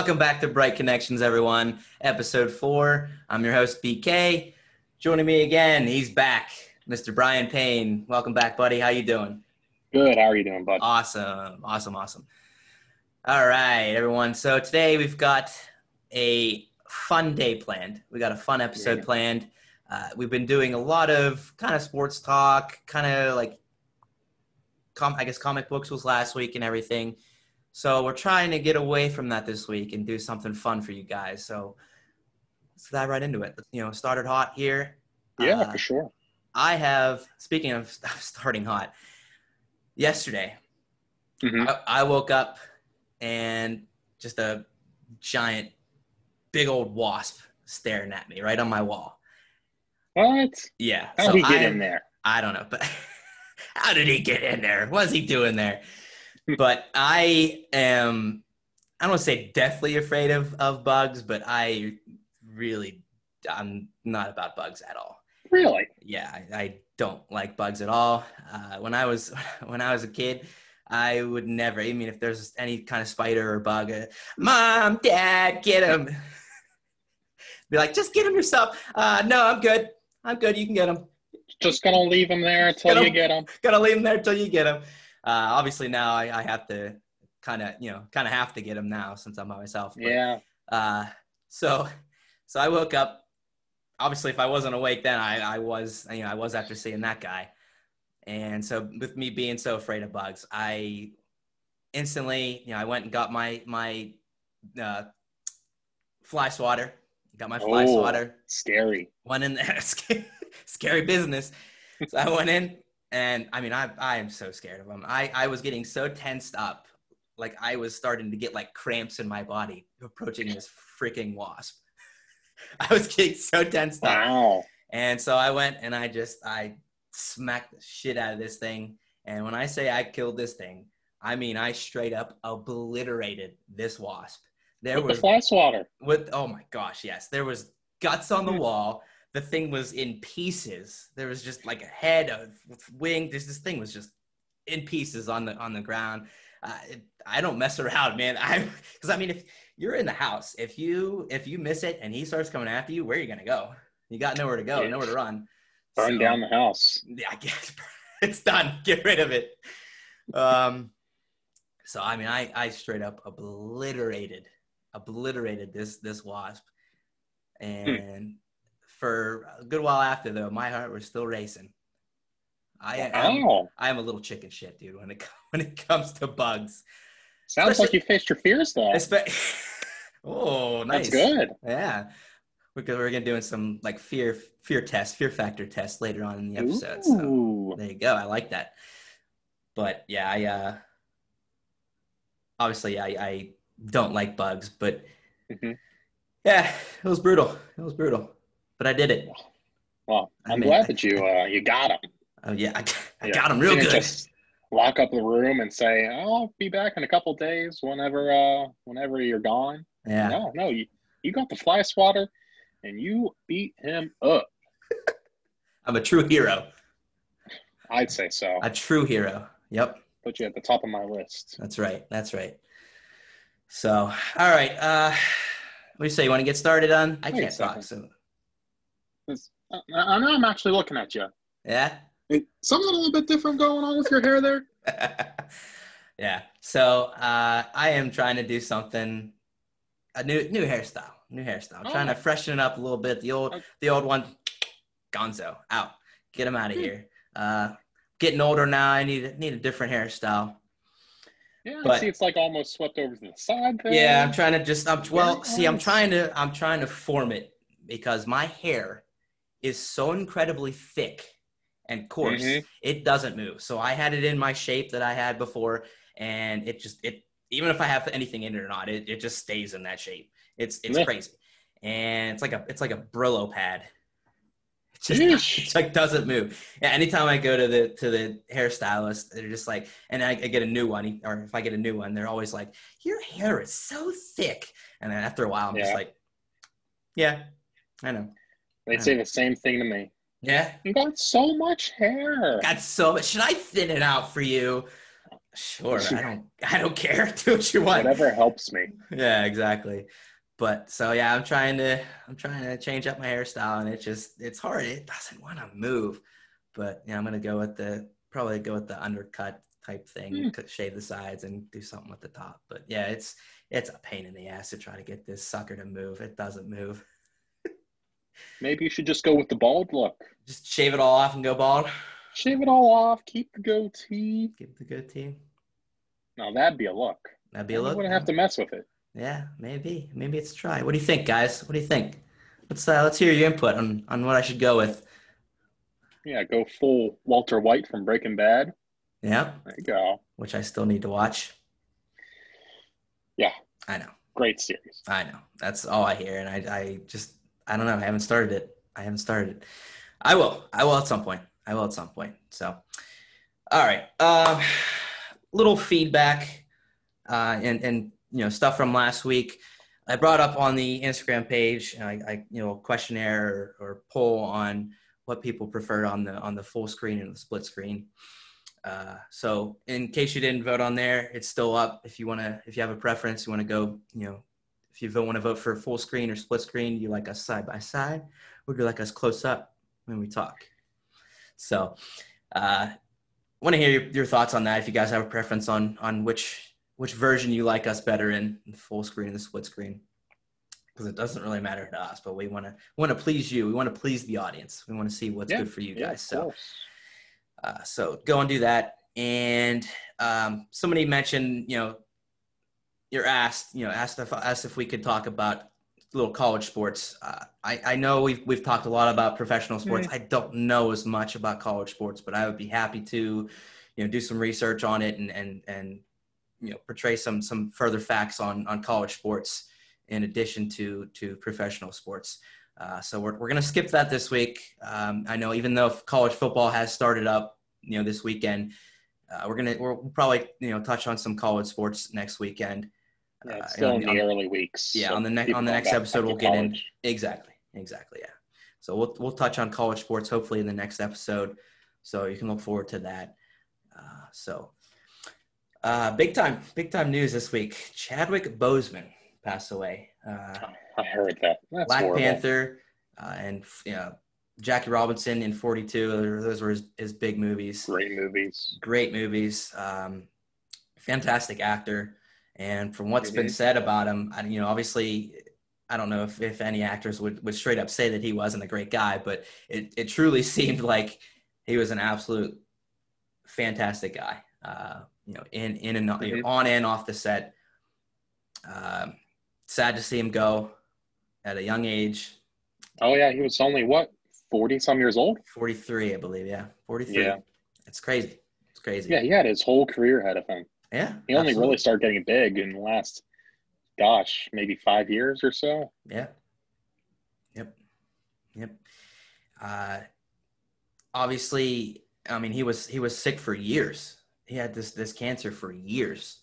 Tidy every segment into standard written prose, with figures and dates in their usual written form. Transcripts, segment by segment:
Welcome back to Bright Connections, everyone. Episode 4. I'm your host, BK. Joining me again, he's back, Mr. Brian Payne. Welcome back, buddy. How you doing? Good. How are you doing, bud? Awesome. All right, everyone. So today we've got a fun day planned. We got a fun episode planned. We've been doing a lot of kind of sports talk, kind of like, I guess comic books was last week and everything. So we're trying to get away from that this week and do something fun for you guys. So let's dive right into it. Started hot here. Yeah, for sure. Speaking of starting hot, yesterday, I woke up and just a giant, big old wasp staring at me right on my wall. What? Yeah. How did he get in there? I don't know, but how did he get in there? What's he doing there? But I don't want to say deathly afraid of bugs, but I'm not about bugs at all. Really? Yeah, I don't like bugs at all. When I was a kid, I would never, I mean, if there's any kind of spider or bug, Mom, Dad, get him. Be like, just get him yourself. No, I'm good. You can get him. Just gonna leave him there until you get him. Gotta leave him there until you get him. Obviously now I have to kind of have to get him now since I'm by myself. But, yeah. So I woke up. Obviously, if I wasn't awake then, I was after seeing that guy. And so with me being so afraid of bugs, I instantly, I went and got my fly swatter. Got my fly swatter. Scary. Went in there. Scary business. So I went in. And I mean, I am so scared of them. I was getting so tensed up, like I was starting to get like cramps in my body approaching this freaking wasp. I was getting so tensed up. Wow. And so I went and I smacked the shit out of this thing. And when I say I killed this thing, I mean, I straight up obliterated this wasp. With the fly swatter. Oh my gosh, yes. There was guts on the wall. The thing was in pieces. There was just like a head, a wing. This thing was just in pieces on the ground. I don't mess around, man. Because I mean, if you're in the house, if you miss it and he starts coming after you, where are you gonna go? You got nowhere to go, nowhere to run. Burn down the house. Yeah, I guess it's done. Get rid of it. So I mean, I straight up obliterated this wasp, and. For a good while after, though, my heart was still racing. I am a little chicken shit, dude, when it comes to bugs. Sounds like you faced your fears, though. Oh, nice. That's good. Yeah. We're going to be doing some like fear factor tests later on in the episode. So there you go. I like that. But yeah, I don't like bugs, but yeah, it was brutal. But I did it. Well, I'm glad that you got him. Oh yeah, I got him real good. Just lock up the room and say, "I'll be back in a couple of days, whenever you're gone." Yeah. No, you got the fly swatter, and you beat him up. I'm a true hero. I'd say so. A true hero. Yep. Put you at the top of my list. That's right. So, all right. What do you say? You want to get started on? I can't talk. So. I know I'm actually looking at you. Yeah? Something a little bit different going on with your hair there. Yeah. So I am trying to do something, a new hairstyle. I'm trying to freshen it up a little bit. The old one, gonzo, out. Get him out of here. Getting older now. I need a different hairstyle. Yeah, but, see, it's like almost swept over to the side there. Yeah, I'm trying to form it because my hair is so incredibly thick and coarse, it doesn't move. So I had it in my shape that I had before, and it even if I have anything in it or not, it just stays in that shape. It's crazy, and it's like a Brillo pad. It like doesn't move. Yeah, anytime I go to the hairstylist, they're just like, and I get a new one, or if I get a new one, they're always like, "Your hair is so thick," and then after a while, I'm just like, "Yeah, I know." They say the same thing to me. Yeah. You got so much hair. Got so much. Should I thin it out for you? Sure. I don't care. Do what you want. Whatever helps me. Yeah, exactly. But so yeah, I'm trying to change up my hairstyle, and it's hard. It doesn't want to move. But yeah, I'm gonna probably go with the undercut type thing, shave the sides and do something with the top. But yeah, it's a pain in the ass to try to get this sucker to move. It doesn't move. Maybe you should just go with the bald look. Just shave it all off and go bald. Shave it all off. Keep the goatee. Keep the goatee. Now that'd be a look. That'd be a look. You wouldn't have to mess with it. Yeah, maybe it's a try. What do you think, guys? What do you think? Let's hear your input on what I should go with. Yeah, go full Walter White from Breaking Bad. Yeah. There you go. Which I still need to watch. Yeah. I know. Great series. I know. That's all I hear. And I don't know. I haven't started it. I will at some point. So, all right. Little feedback and stuff from last week. I brought up on the Instagram page, questionnaire or poll on what people preferred on the full screen and the split screen. So in case you didn't vote on there, it's still up. If you have a preference, you want to go, if you want to vote for full screen or split screen, you like us side by side, or do you like us close up when we talk? So, want to hear your thoughts on that. If you guys have a preference on which version you like us better in, the full screen and the split screen, because it doesn't really matter to us, but we want to please you. We want to please the audience. We want to see what's good for you guys. So go and do that. And somebody mentioned, you're asked if we could talk about little college sports. I know we've talked a lot about professional sports. I don't know as much about college sports, but I would be happy to, do some research on it and portray some further facts on college sports in addition to professional sports. So we're going to skip that this week. I know even though college football has started up, this weekend, we'll probably, touch on some college sports next weekend. Yeah, it's still in the early weeks. Yeah, so on the next episode we'll get in. Exactly. Yeah. So we'll touch on college sports hopefully in the next episode. So you can look forward to that. Big time news this week. Chadwick Boseman passed away. I heard that. That's Black horrible. Panther and Jackie Robinson in 42. Those were his big movies. Great movies. Fantastic actor. And from what's been said about him, obviously, I don't know if any actors would straight up say that he wasn't a great guy, but it truly seemed like he was an absolute fantastic guy. In and on and off the set. Sad to see him go at a young age. Oh yeah, he was only 40 some years old? 43, I believe. Yeah, 43. Yeah, it's crazy. Yeah, he had his whole career ahead of him. Yeah, he only really started getting big in the last, maybe 5 years or so. Yeah. Yep. Obviously, I mean, he was sick for years. He had this cancer for years,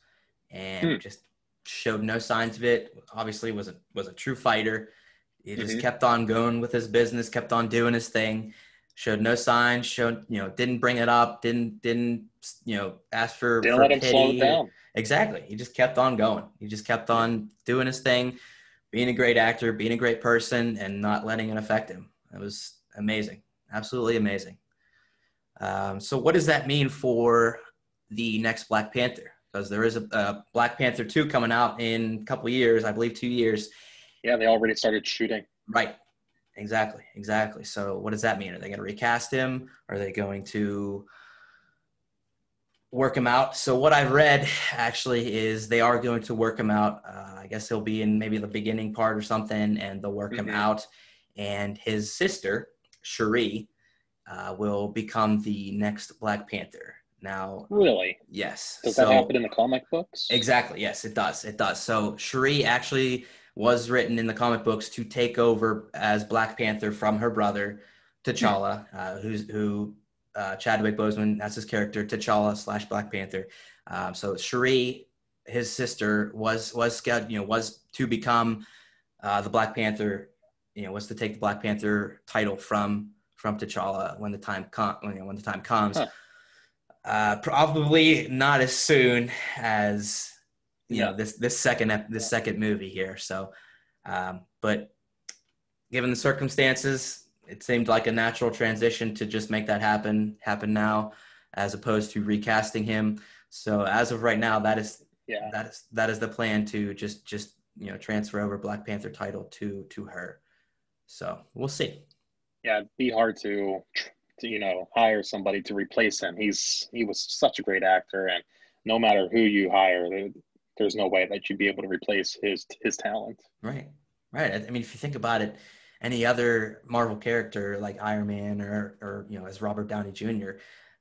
and just showed no signs of it. Obviously, was a true fighter. He just kept on going with his business, kept on doing his thing. Showed no signs. Didn't bring it up. Didn't ask for Didn't let him pity. slow it down. Exactly. He just kept on going. He just kept on doing his thing, being a great actor, being a great person, and not letting it affect him. It was amazing. Absolutely amazing. So what does that mean for the next Black Panther? Because there is a Black Panther 2 coming out in a couple of years, I believe 2 years. Yeah, they already started shooting. Right. Exactly. So what does that mean? Are they going to recast him? Are they going to work him out? So what I've read actually is they are going to work him out. I guess he'll be in maybe the beginning part or something, and they'll work him out. And his sister, Shuri, will become the next Black Panther. Now, really? Yes. Does that happen in the comic books? Exactly. Yes, it does. So Shuri actually was written in the comic books to take over as Black Panther from her brother, T'Challa, who Chadwick Boseman, that's his character, T'Challa / Black Panther. So Shuri, his sister, was to become the Black Panther. Was to take the Black Panther title from T'Challa when the time comes. Probably not as soon as No. this second movie here. So, but given the circumstances, it seemed like a natural transition to just make that happen now, as opposed to recasting him. So as of right now, Yeah. that is the plan, to just transfer over Black Panther title to her. So we'll see. Yeah, it'd be hard to hire somebody to replace him. He was such a great actor, and no matter who you hire, there's no way that you'd be able to replace his talent. Right. Right. I mean, if you think about it, any other Marvel character like Iron Man or as Robert Downey Jr.,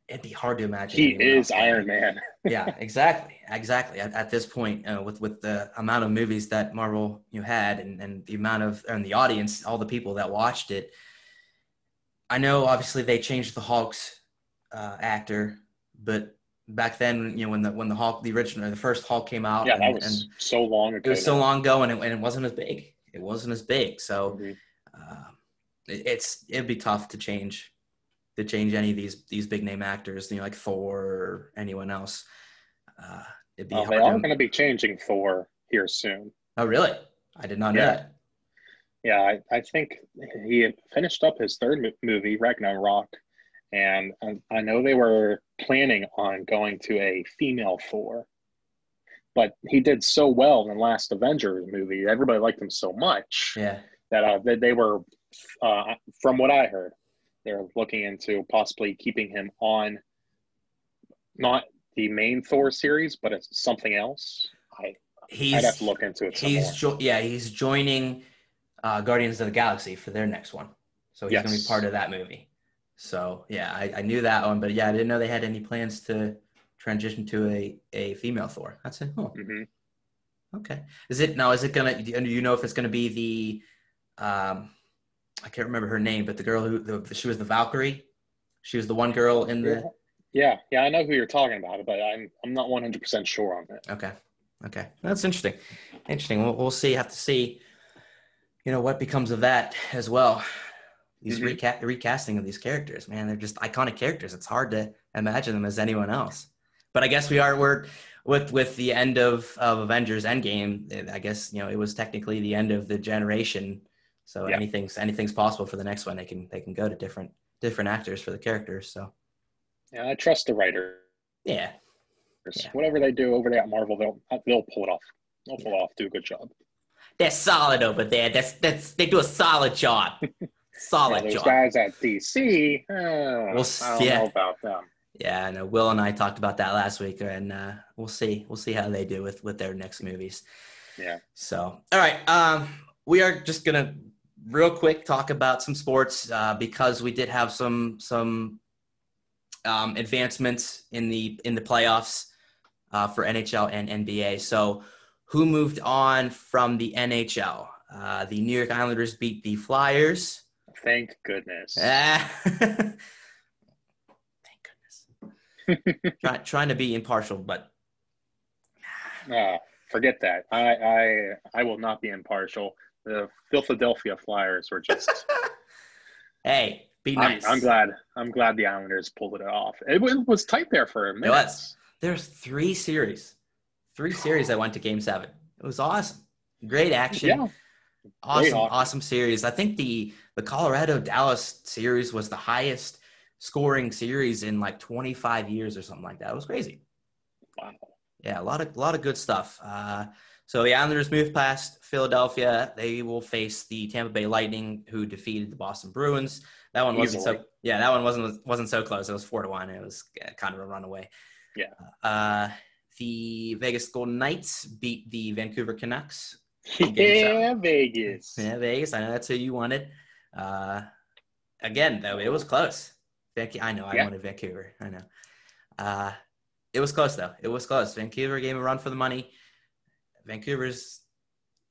it'd be hard to imagine He anyone is else doing Iron it. Man. Yeah, exactly. Exactly. At this point, with the amount of movies that Marvel had, and the amount of, and the audience, all the people that watched it, I know obviously they changed the Hulk's actor, but back then, when the Hulk, the original, the first Hulk came out, Yeah, that and was so long it ago was so now. long ago, and it wasn't as big. It wasn't as big. So Hmm. uh, it'd be tough to change any of these big name actors, like Thor or anyone else. Uh, it'd be Well, they hard are to. going to be changing Thor here soon. Oh, really? I did not know Yeah, that. yeah. I think he had finished up his third movie, Ragnarok, and I know they were planning on going to a female Thor, but he did so well in the last Avengers movie. Everybody liked him so much Yeah, that they were, from what I heard, they're looking into possibly keeping him on not the main Thor series, but it's something else. I I'd have to he's look into it some he's more. jo- yeah he's joining Guardians of the Galaxy for their next one, so he's going to be part Yes. of that movie. So yeah, I knew that one, but yeah, I didn't know they had any plans to transition to a female Thor. That's it. Oh, Hmm. okay. Is it gonna? Do you know if it's gonna be I can't remember her name, but the girl she was the Valkyrie. She was the one girl in Yeah, the. yeah. I know who you're talking about, but I'm not 100% sure on it. Okay. Okay. That's interesting. Interesting. We'll see. Have to see, what becomes of that as well. These Hmm. recasting of these characters, man, they're just iconic characters. It's hard to imagine them as anyone else. But I guess we're with the end of Avengers Endgame. I guess, it was technically the end of the generation. So Yeah, anything's possible for the next one. They can go to different actors for the characters. So yeah. I trust the writers. yeah. Yeah. Whatever they do over there at Marvel, they'll pull it off. They'll pull Yeah. it off. Do a good job. They're solid over there. They do a solid job. Yeah, Solid those job. guys at DC, I don't know Yeah. about them. Yeah, I know. Will and I talked about that last week, and we'll see. We'll see how they do with their next movies. Yeah. So, all right, we are just gonna real quick talk about some sports, because we did have some advancements in the playoffs for NHL and NBA. So, who moved on from the NHL? The New York Islanders beat the Flyers. Thank goodness. Thank goodness. Trying to be impartial, but Forget that. I will not be impartial. The Philadelphia Flyers were just. hey, be I'm nice. glad. I'm glad the Islanders pulled it off. It was tight there for a It minute. was. There's three series that went to Game 7. It was awesome. Great action. Yeah, great Awesome, hockey. awesome series. I think the Colorado Dallas series was the highest scoring series in like 25 years or something like that. It was crazy. Wow. Yeah, a lot of good stuff. So the Islanders moved past Philadelphia. They will face the Tampa Bay Lightning, who defeated the Boston Bruins. That one wasn't Easily. so. Yeah, that one wasn't so close. It was 4-1. It was kind of a runaway. Yeah. The Vegas Golden Knights beat the Vancouver Canucks in Game 7. Yeah, Vegas. Yeah, Vegas. I know that's who you wanted. Again, though, it was close. I know I Yeah. wanted Vancouver. I know. It was close, though. It was close. Vancouver gave a run for the money. Vancouver's,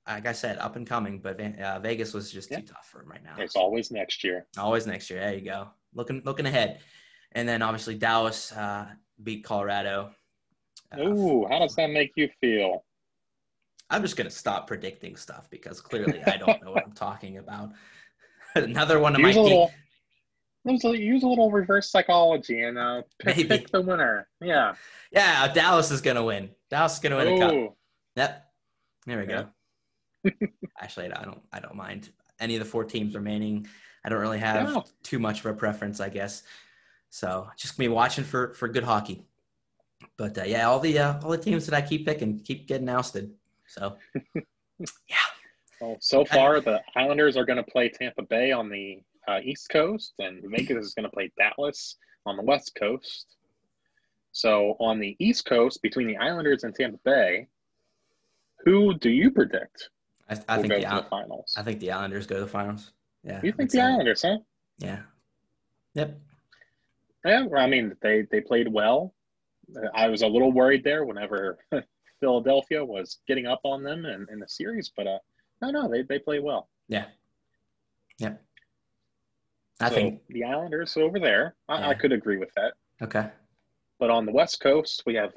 like I said, up and coming, but Vegas was just too tough for him right now. It's always next year. Always next year. There you go. Looking ahead. And then, obviously, Dallas beat Colorado. Ooh, how does that make you feel? I'm just going to stop predicting stuff because clearly I don't know what I'm talking about. Another one of Here's my a little. Use a little reverse psychology and pick Maybe. the winner. Yeah. Yeah, Dallas is gonna win. Dallas is gonna win the cup. Oh, Yep. There we yeah. go. Actually, I don't mind any of the 4 teams remaining. I don't really have Yeah. too much of a preference, I guess. So just gonna be watching for good hockey. But yeah, all the teams that I keep picking keep getting ousted. So yeah. Well, so far the Islanders are going to play Tampa Bay on the East Coast, and Vegas is going to play Dallas on the West Coast. So on the East Coast, between the Islanders and Tampa Bay, who do you predict I will think go to the finals? I think the Islanders go to the finals. Yeah, You I'd think the say Islanders, huh? yeah. Yep. Yeah, I mean they played well. I was a little worried there whenever Philadelphia was getting up on them in the series, but no, they play well. Yeah. Yep. I So think the Islanders over there, I yeah. could agree with that. Okay. But on the West Coast, we have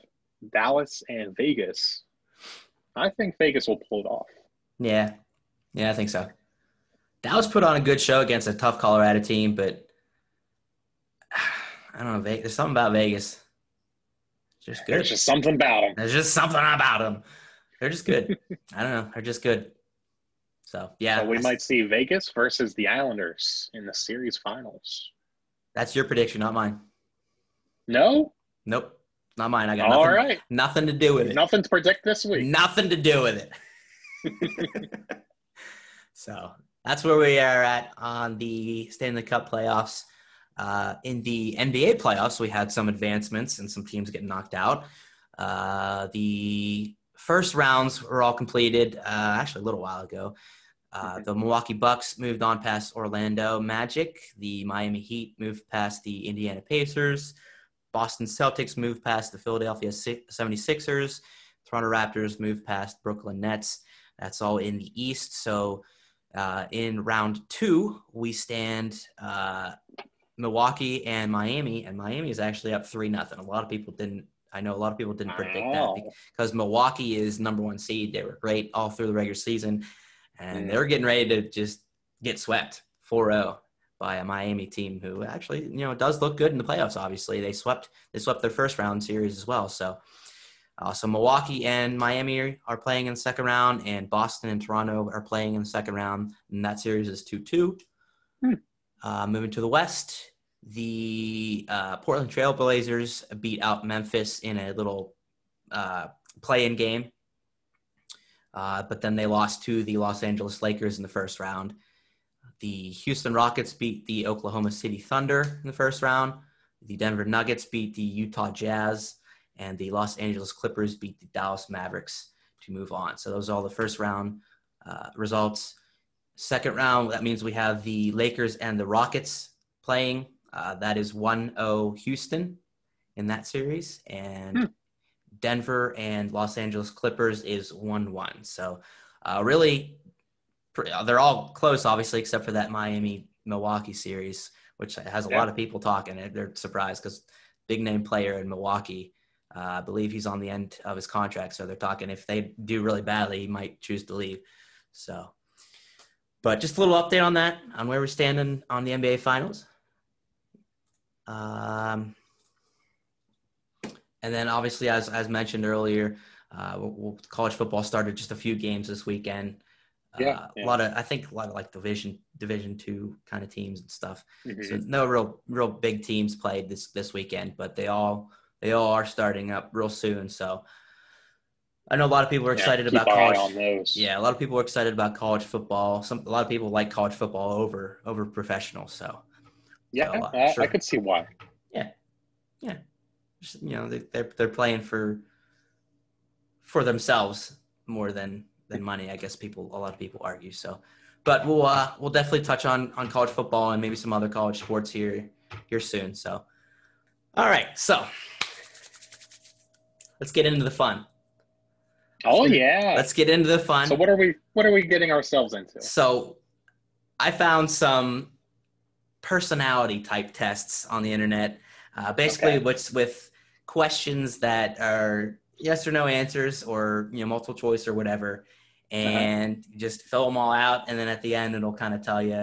Dallas and Vegas. I think Vegas will pull it off. Yeah. Yeah, I think so. Dallas put on a good show against a tough Colorado team, but I don't know. There's something about Vegas. It's just good. There's just something about them. There's just something about them. They're just good. I don't know. They're just good. So yeah, So we might see Vegas versus the Islanders in the series finals. That's your prediction, not mine. No? Nope, not mine. I got All nothing. right. Nothing to do with it. Nothing to predict this week. Nothing to do with it. So that's where we are at on the Stanley Cup playoffs. In the NBA playoffs, we had some advancements and some teams getting knocked out. The first rounds were all completed actually a little while ago. The Milwaukee Bucks moved on past Orlando Magic. The Miami Heat moved past the Indiana Pacers. Boston Celtics moved past the Philadelphia 76ers. Toronto Raptors moved past Brooklyn Nets. That's all in the East. So in round 2, we stand Milwaukee and Miami is actually up 3-0. A lot of people didn't predict that because Milwaukee is number 1 seed. They were great all through the regular season, and they're getting ready to just get swept 4-0 by a Miami team who actually, does look good in the playoffs. Obviously, they swept their first round series as well. So Milwaukee and Miami are playing in the second round, and Boston and Toronto are playing in the second round, and that series is 2-2. Moving to the West, the Portland Trail Blazers beat out Memphis in a little play-in game, but then they lost to the Los Angeles Lakers in the first round. The Houston Rockets beat the Oklahoma City Thunder in the first round. The Denver Nuggets beat the Utah Jazz, and the Los Angeles Clippers beat the Dallas Mavericks to move on. So those are all the first round results. Second round, that means we have the Lakers and the Rockets playing. That is 1-0 Houston in that series. And Denver and Los Angeles Clippers is 1-1. So really, they're all close, obviously, except for that Miami-Milwaukee series, which has a lot of people talking. They're surprised because big-name player in Milwaukee, I believe he's on the end of his contract. So they're talking if they do really badly, he might choose to leave. So, but just a little update on that, on where we're standing on the NBA Finals. And then obviously, as mentioned earlier, college football started just a few games this weekend. A lot of like Division II kind of teams and stuff. So no real big teams played this weekend, but they all are starting up real soon. So I know a lot of people are excited about college. On those. Yeah, a lot of people are excited about college football. A lot of people like college football over professional. So I could see why. Yeah. They're playing for themselves more than money, I guess a lot of people argue. So, but we'll definitely touch on college football and maybe some other college sports here soon. So, all right, so let's get into the fun. Let's get into the fun. So what are we getting ourselves into? So I found some personality type tests on the internet, basically what's with questions that are yes or no answers or multiple choice or whatever, and just fill them all out, and then at the end it'll kind of tell you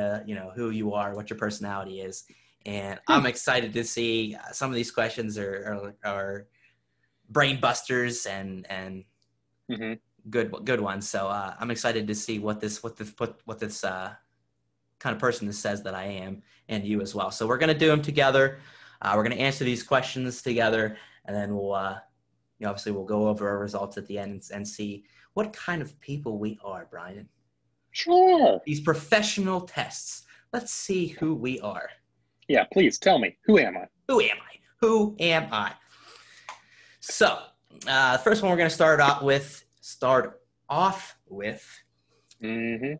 who you are, what your personality is, and I'm excited to see some of these questions are brain busters and Mm-hmm. good ones. So I'm excited to see what this kind of person this says that I am, and you as well. So we're gonna do them together. We're gonna answer these questions together, and then we'll obviously we'll go over our results at the end and see what kind of people we are, Brian. Sure. These professional tests. Let's see who we are. Yeah, please tell me. Who am I? Who am I? Who am I? So, the first one we're going to start off with Mm-hmm.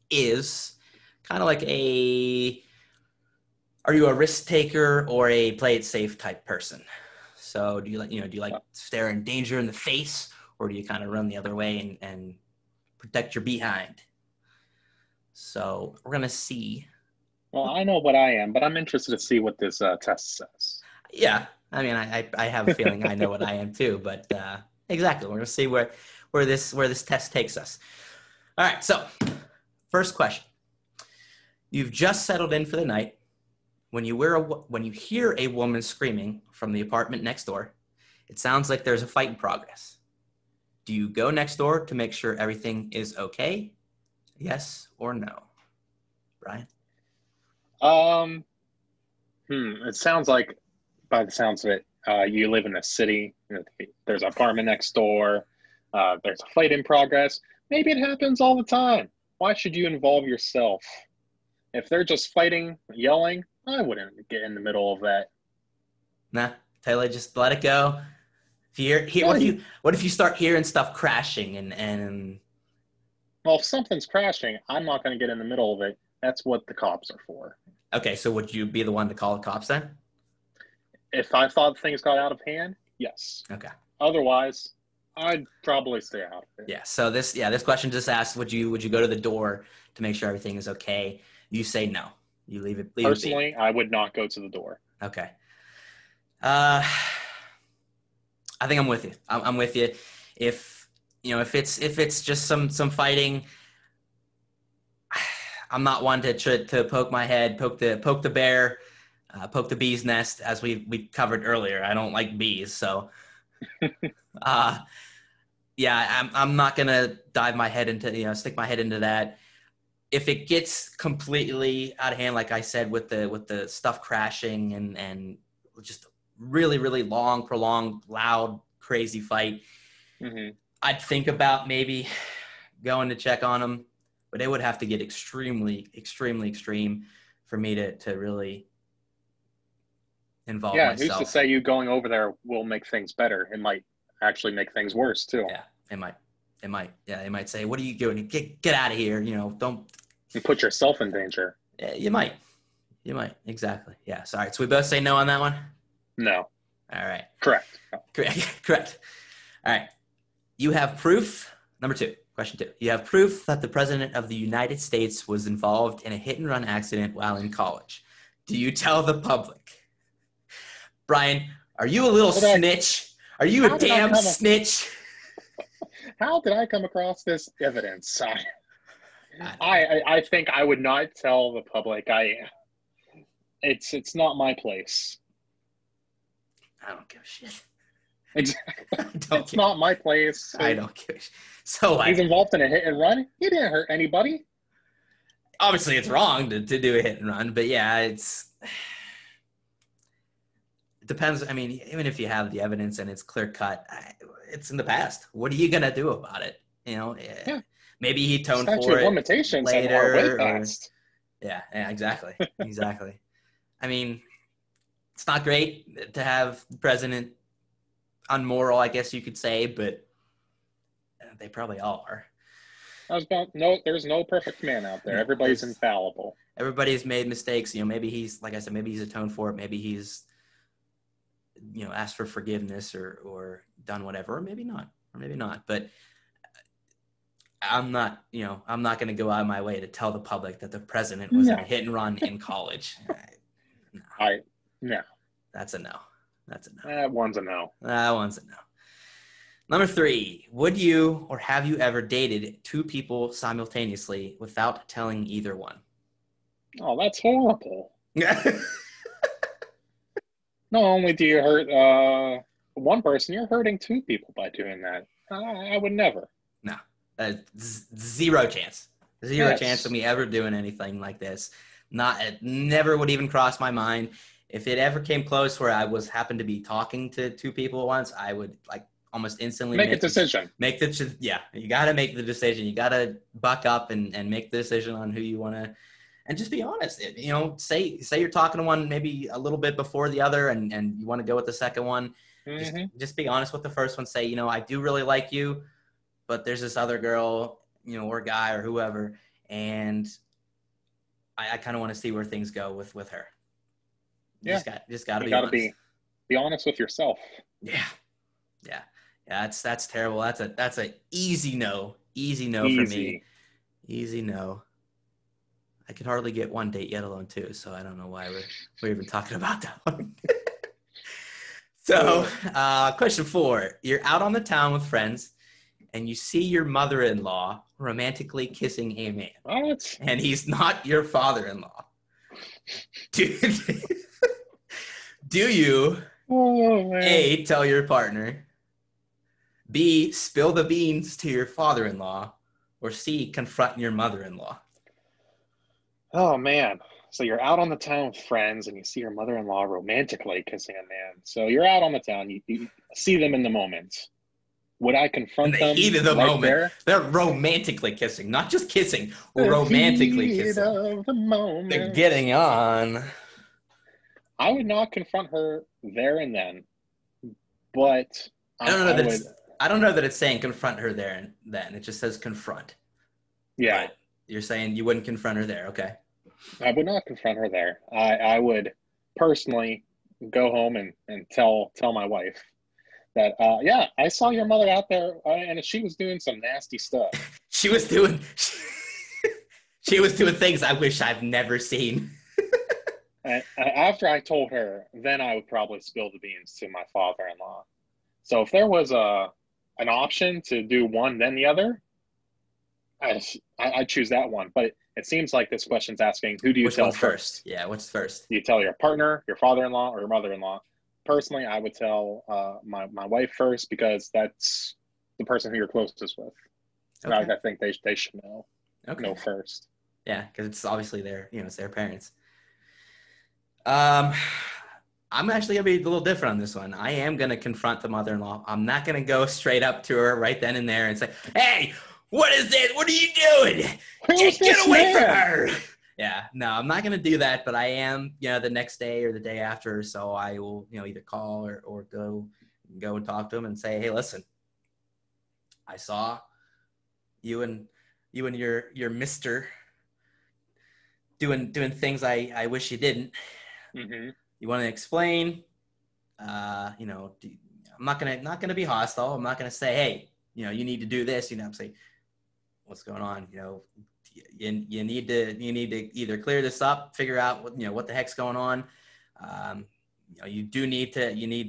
is kind of like are you a risk taker or a play it safe type person? So do you like stare in danger in the face, or do you kind of run the other way and protect your behind? So we're going to see. Well, I know what I am, but I'm interested to see what this test says. Yeah. I mean, I have a feeling I know what I am too, but exactly. We're going to see where this test takes us. All right. So first question. You've just settled in for the night. When you hear a woman screaming from the apartment next door, it sounds like there's a fight in progress. Do you go next door to make sure everything is okay? Yes or no? Brian? It sounds like, by the sounds of it, you live in a city. There's an apartment next door. There's a fight in progress. Maybe it happens all the time. Why should you involve yourself? If they're just fighting, yelling, I wouldn't get in the middle of that. Nah, Taylor, just let it go. What if you start hearing stuff crashing and Well, if something's crashing, I'm not going to get in the middle of it. That's what the cops are for. Okay, so would you be the one to call the cops then? If I thought things got out of hand, yes. Okay. Otherwise, I'd probably stay out of it. Yeah. So this question just asked, would you go to the door to make sure everything is okay? You say no. You leave it. Personally, I would not go to the door. Okay. I think I'm with you. I'm with you. If it's just some fighting, I'm not one to poke my head, poke the bear, poke the bee's nest, as we covered earlier. I don't like bees, so yeah, I'm not gonna dive my head into stick my head into that. If it gets completely out of hand, like I said, with the stuff crashing and just really, really long, prolonged, loud, crazy fight, mm-hmm. I'd think about maybe going to check on them, but it would have to get extremely, extremely extreme for me to really involve myself. Yeah, who's to say you going over there will make things better? It might actually make things worse too. Yeah, it might. Yeah, they might say, "What are you doing? Get out of here!" Don't. You put yourself in danger. Yeah, you might. Exactly. Yeah. Sorry. So we both say no on that one. No. All right. Correct. Correct. All right. You have proof. Number 2. Question 2. You have proof that the president of the United States was involved in a hit-and-run accident while in college. Do you tell the public? Brian, are you a little snitch? Are you a damn snitch? How did I come across this evidence? I think I would not tell the public. It's not my place. I don't give a shit. It's not my place. I don't give a shit. So he's involved in a hit and run. He didn't hurt anybody. Obviously, it's wrong to do a hit and run, but yeah, it depends. I mean, even if you have the evidence and it's clear cut, it's in the past. What are you gonna do about it? Yeah. Maybe he toned Statute for of it limitations later. are way past. Yeah, exactly. I mean, it's not great to have the president unmoral, I guess you could say, but they probably all are. There's no perfect man out there. Everybody's infallible. Everybody's made mistakes. Maybe he's, like I said, maybe he's atoned for it. Maybe he's, asked for forgiveness or done whatever, or maybe not. But I'm not going to go out of my way to tell the public that the president was in a hit and run in college. No. That's a no. That one's a no. That one's a no. Number 3, would you or have you ever dated 2 people simultaneously without telling either one? Oh, that's horrible. not only do you hurt one person, you're hurting two people by doing that. I would never. No, zero chance. Zero chance of Yes. me ever doing anything like this. Not, it never would even cross my mind. If it ever came close where I was happened to be talking to two people at once, I would like almost instantly Make a decision. Yeah, you got to make the decision. You got to buck up and make the decision on who you want to, and just be honest. You know, say you're talking to one maybe a little bit before the other, and you want to go with the second one. Just be honest with the first one. Say, you know, I do really like you, but there's this other girl, you know, or guy or whoever, and I kind of want to see where things go with her. You just got to be honest. Be honest with yourself. Yeah. That's terrible. That's a easy no for me. Easy no. I could hardly get one date, yet alone two. So I don't know why we're even talking about that one. So, question 4: you're out on the town with friends, and you see your mother-in-law romantically kissing a man. What? And he's not your father-in-law. Do you A, tell your partner, B, spill the beans to your father-in-law, or C, confront your mother-in-law? Oh, man. So you're out on the town with friends and you see your mother-in-law romantically kissing a man. So you're out on the town. You see them in the moment. Would I confront them heat of the right moment? There? They're romantically kissing, not just kissing. Romantically kissing. Of the moment. They're getting on. I would not confront her there and then, but I don't know that it's saying confront her there and then. It just says confront. Yeah. But you're saying you wouldn't confront her there. Okay. I would not confront her there. I would personally go home and tell my wife that, yeah, I saw your mother out there and she was doing some nasty stuff. She was doing things I wish I've never seen. And after I told her, then I would probably spill the beans to my father-in-law. So if there was an option to do one then the other, I'd choose that one. But it seems like this question's asking, who do you tell first? Yeah, what's first? Do you tell your partner, your father-in-law, or your mother-in-law? Personally, I would tell my wife first because that's the person who you're closest with. Okay. I think they should know first. Yeah, because it's obviously it's their parents. I'm actually going to be a little different on this one. I am going to confront the mother-in-law. I'm not going to go straight up to her right then and there and say, hey, what is this? What are you doing? Get away from her. Yeah, no, I'm not going to do that, but I am, the next day or the day after. So I will, either call or go and talk to him and say, hey, listen, I saw you and your mister doing things I wish you didn't. Mm-hmm. You want to explain? I'm not gonna be hostile. I'm not gonna say, hey, you need to do this. I'm saying, what's going on? You need to either clear this up, figure out what the heck's going on. You need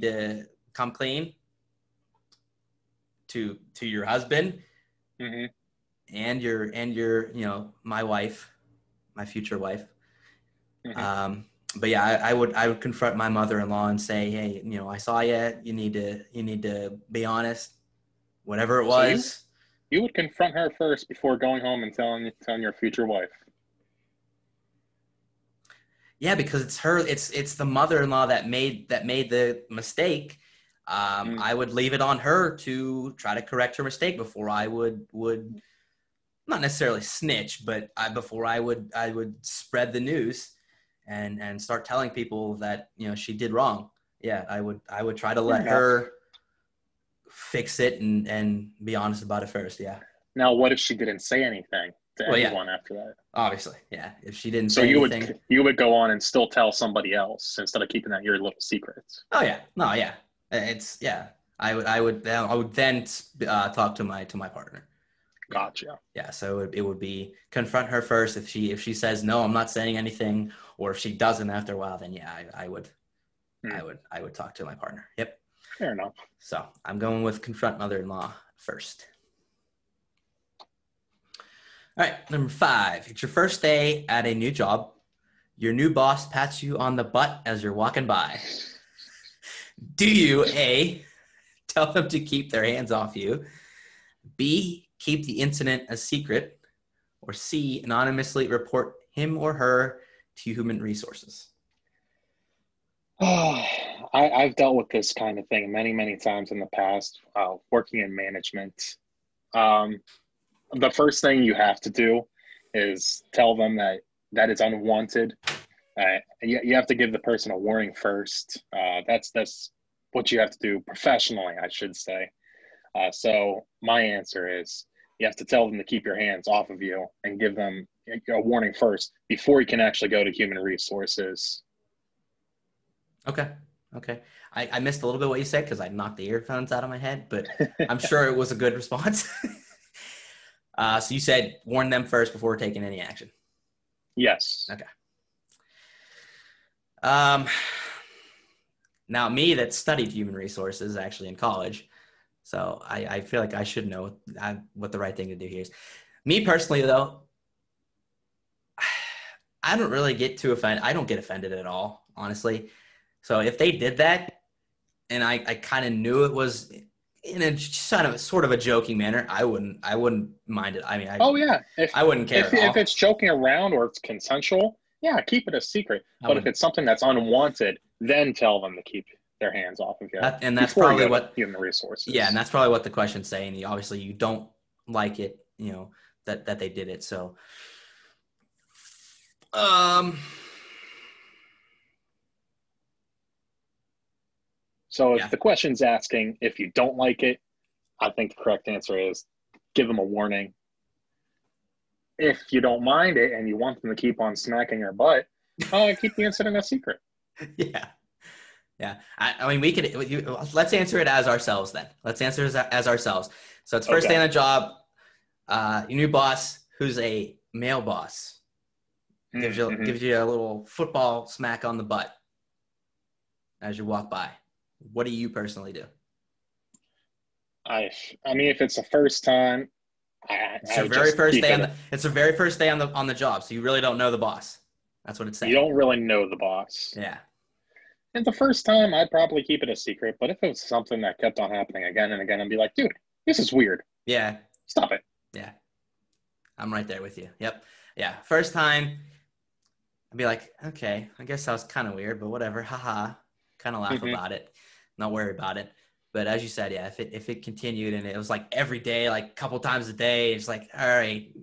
to come clean to your husband, mm-hmm. and your my wife, my future wife. Mm-hmm. But yeah, I would confront my mother-in-law and say, hey, I saw you. You need to be honest, whatever it was. So you would confront her first before going home and telling your future wife. Yeah, because it's her. It's the mother-in-law that made the mistake. I would leave it on her to try to correct her mistake before I would not necessarily snitch, but before I would spread the news. And start telling people that she did wrong. Yeah, I would try to let her fix it and be honest about it first. Yeah. Now, what if she didn't say anything to anyone after that? Obviously, yeah. If she didn't say anything, you would go on and still tell somebody else instead of keeping that your little secret. Oh yeah, no, yeah. It's yeah. I would then talk to my partner. Gotcha. Yeah, so it would be confront her first. If she says no, I'm not saying anything, or if she doesn't after a while, then yeah, I would talk to my partner. Yep. Fair enough. So I'm going with confront mother-in-law first. All right, number 5. It's your first day at a new job. Your new boss pats you on the butt as you're walking by. Do you A, tell them to keep their hands off you, B, keep the incident a secret, or C, anonymously report him or her to human resources? Oh, I've dealt with this kind of thing many, many times in the past, working in management. Um, the first thing you have to do is tell them that it's unwanted. You have to give the person a warning first. That's what you have to do professionally, I should say. So my answer is you have to tell them to keep your hands off of you and give them a warning first before you can actually go to human resources. Okay. Okay. I missed a little bit what you said because I knocked the earphones out of my head, but I'm sure it was a good response. So you said warn them first before taking any action. Yes. Okay. Now me that studied human resources actually in college, so I feel like I should know what the right thing to do here is. Me personally, though, I don't really get too offended. I don't get offended at all, honestly. So if they did that, and I kind of knew it was in a sort of a joking manner, I wouldn't mind it. I mean, Oh yeah. I wouldn't care at all. If it's joking around or it's consensual, yeah, keep it a secret. But if it's something that's unwanted, then tell them to keep their hands off of you. And that's probably what human resources. Yeah, and that's probably what the question's saying. Obviously, you don't like it, that they did it. So, So if the question's asking if you don't like it, I think the correct answer is give them a warning. If you don't mind it and you want them to keep on smacking your butt, keep the incident a secret. Yeah. Yeah. I mean, let's answer it as ourselves then. Let's answer it as ourselves. So it's first day on the job. Your new boss, who's a male boss, gives you a little football smack on the butt as you walk by. What do you personally do? I mean, if it's the first time, it's your very first day on the job, so you really don't know the boss. That's what it's saying. You don't really know the boss. Yeah. And the first time, I'd probably keep it a secret. But if it was something that kept on happening again and again, I'd be like, dude, this is weird. Yeah. Stop it. Yeah. I'm right there with you. Yep. Yeah. First time, I'd be like, okay, I guess that was kind of weird, but whatever. Haha. Kind of laugh about it. Not worry about it. But as you said, yeah, if it continued and it was like every day, like a couple times a day, it's like, all right,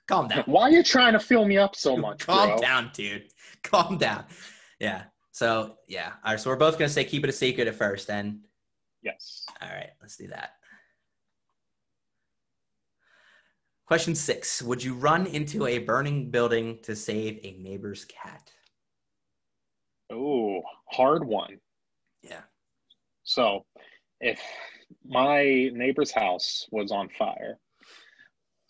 calm down. Why are you trying to fill me up so much, Calm down, dude. Calm down. Yeah. So, yeah. All right. So we're both going to say keep it a secret at first then. Yes. All right. Let's do that. Question 6. Would you run into a burning building to save a neighbor's cat? Oh, hard one. Yeah. So if my neighbor's house was on fire,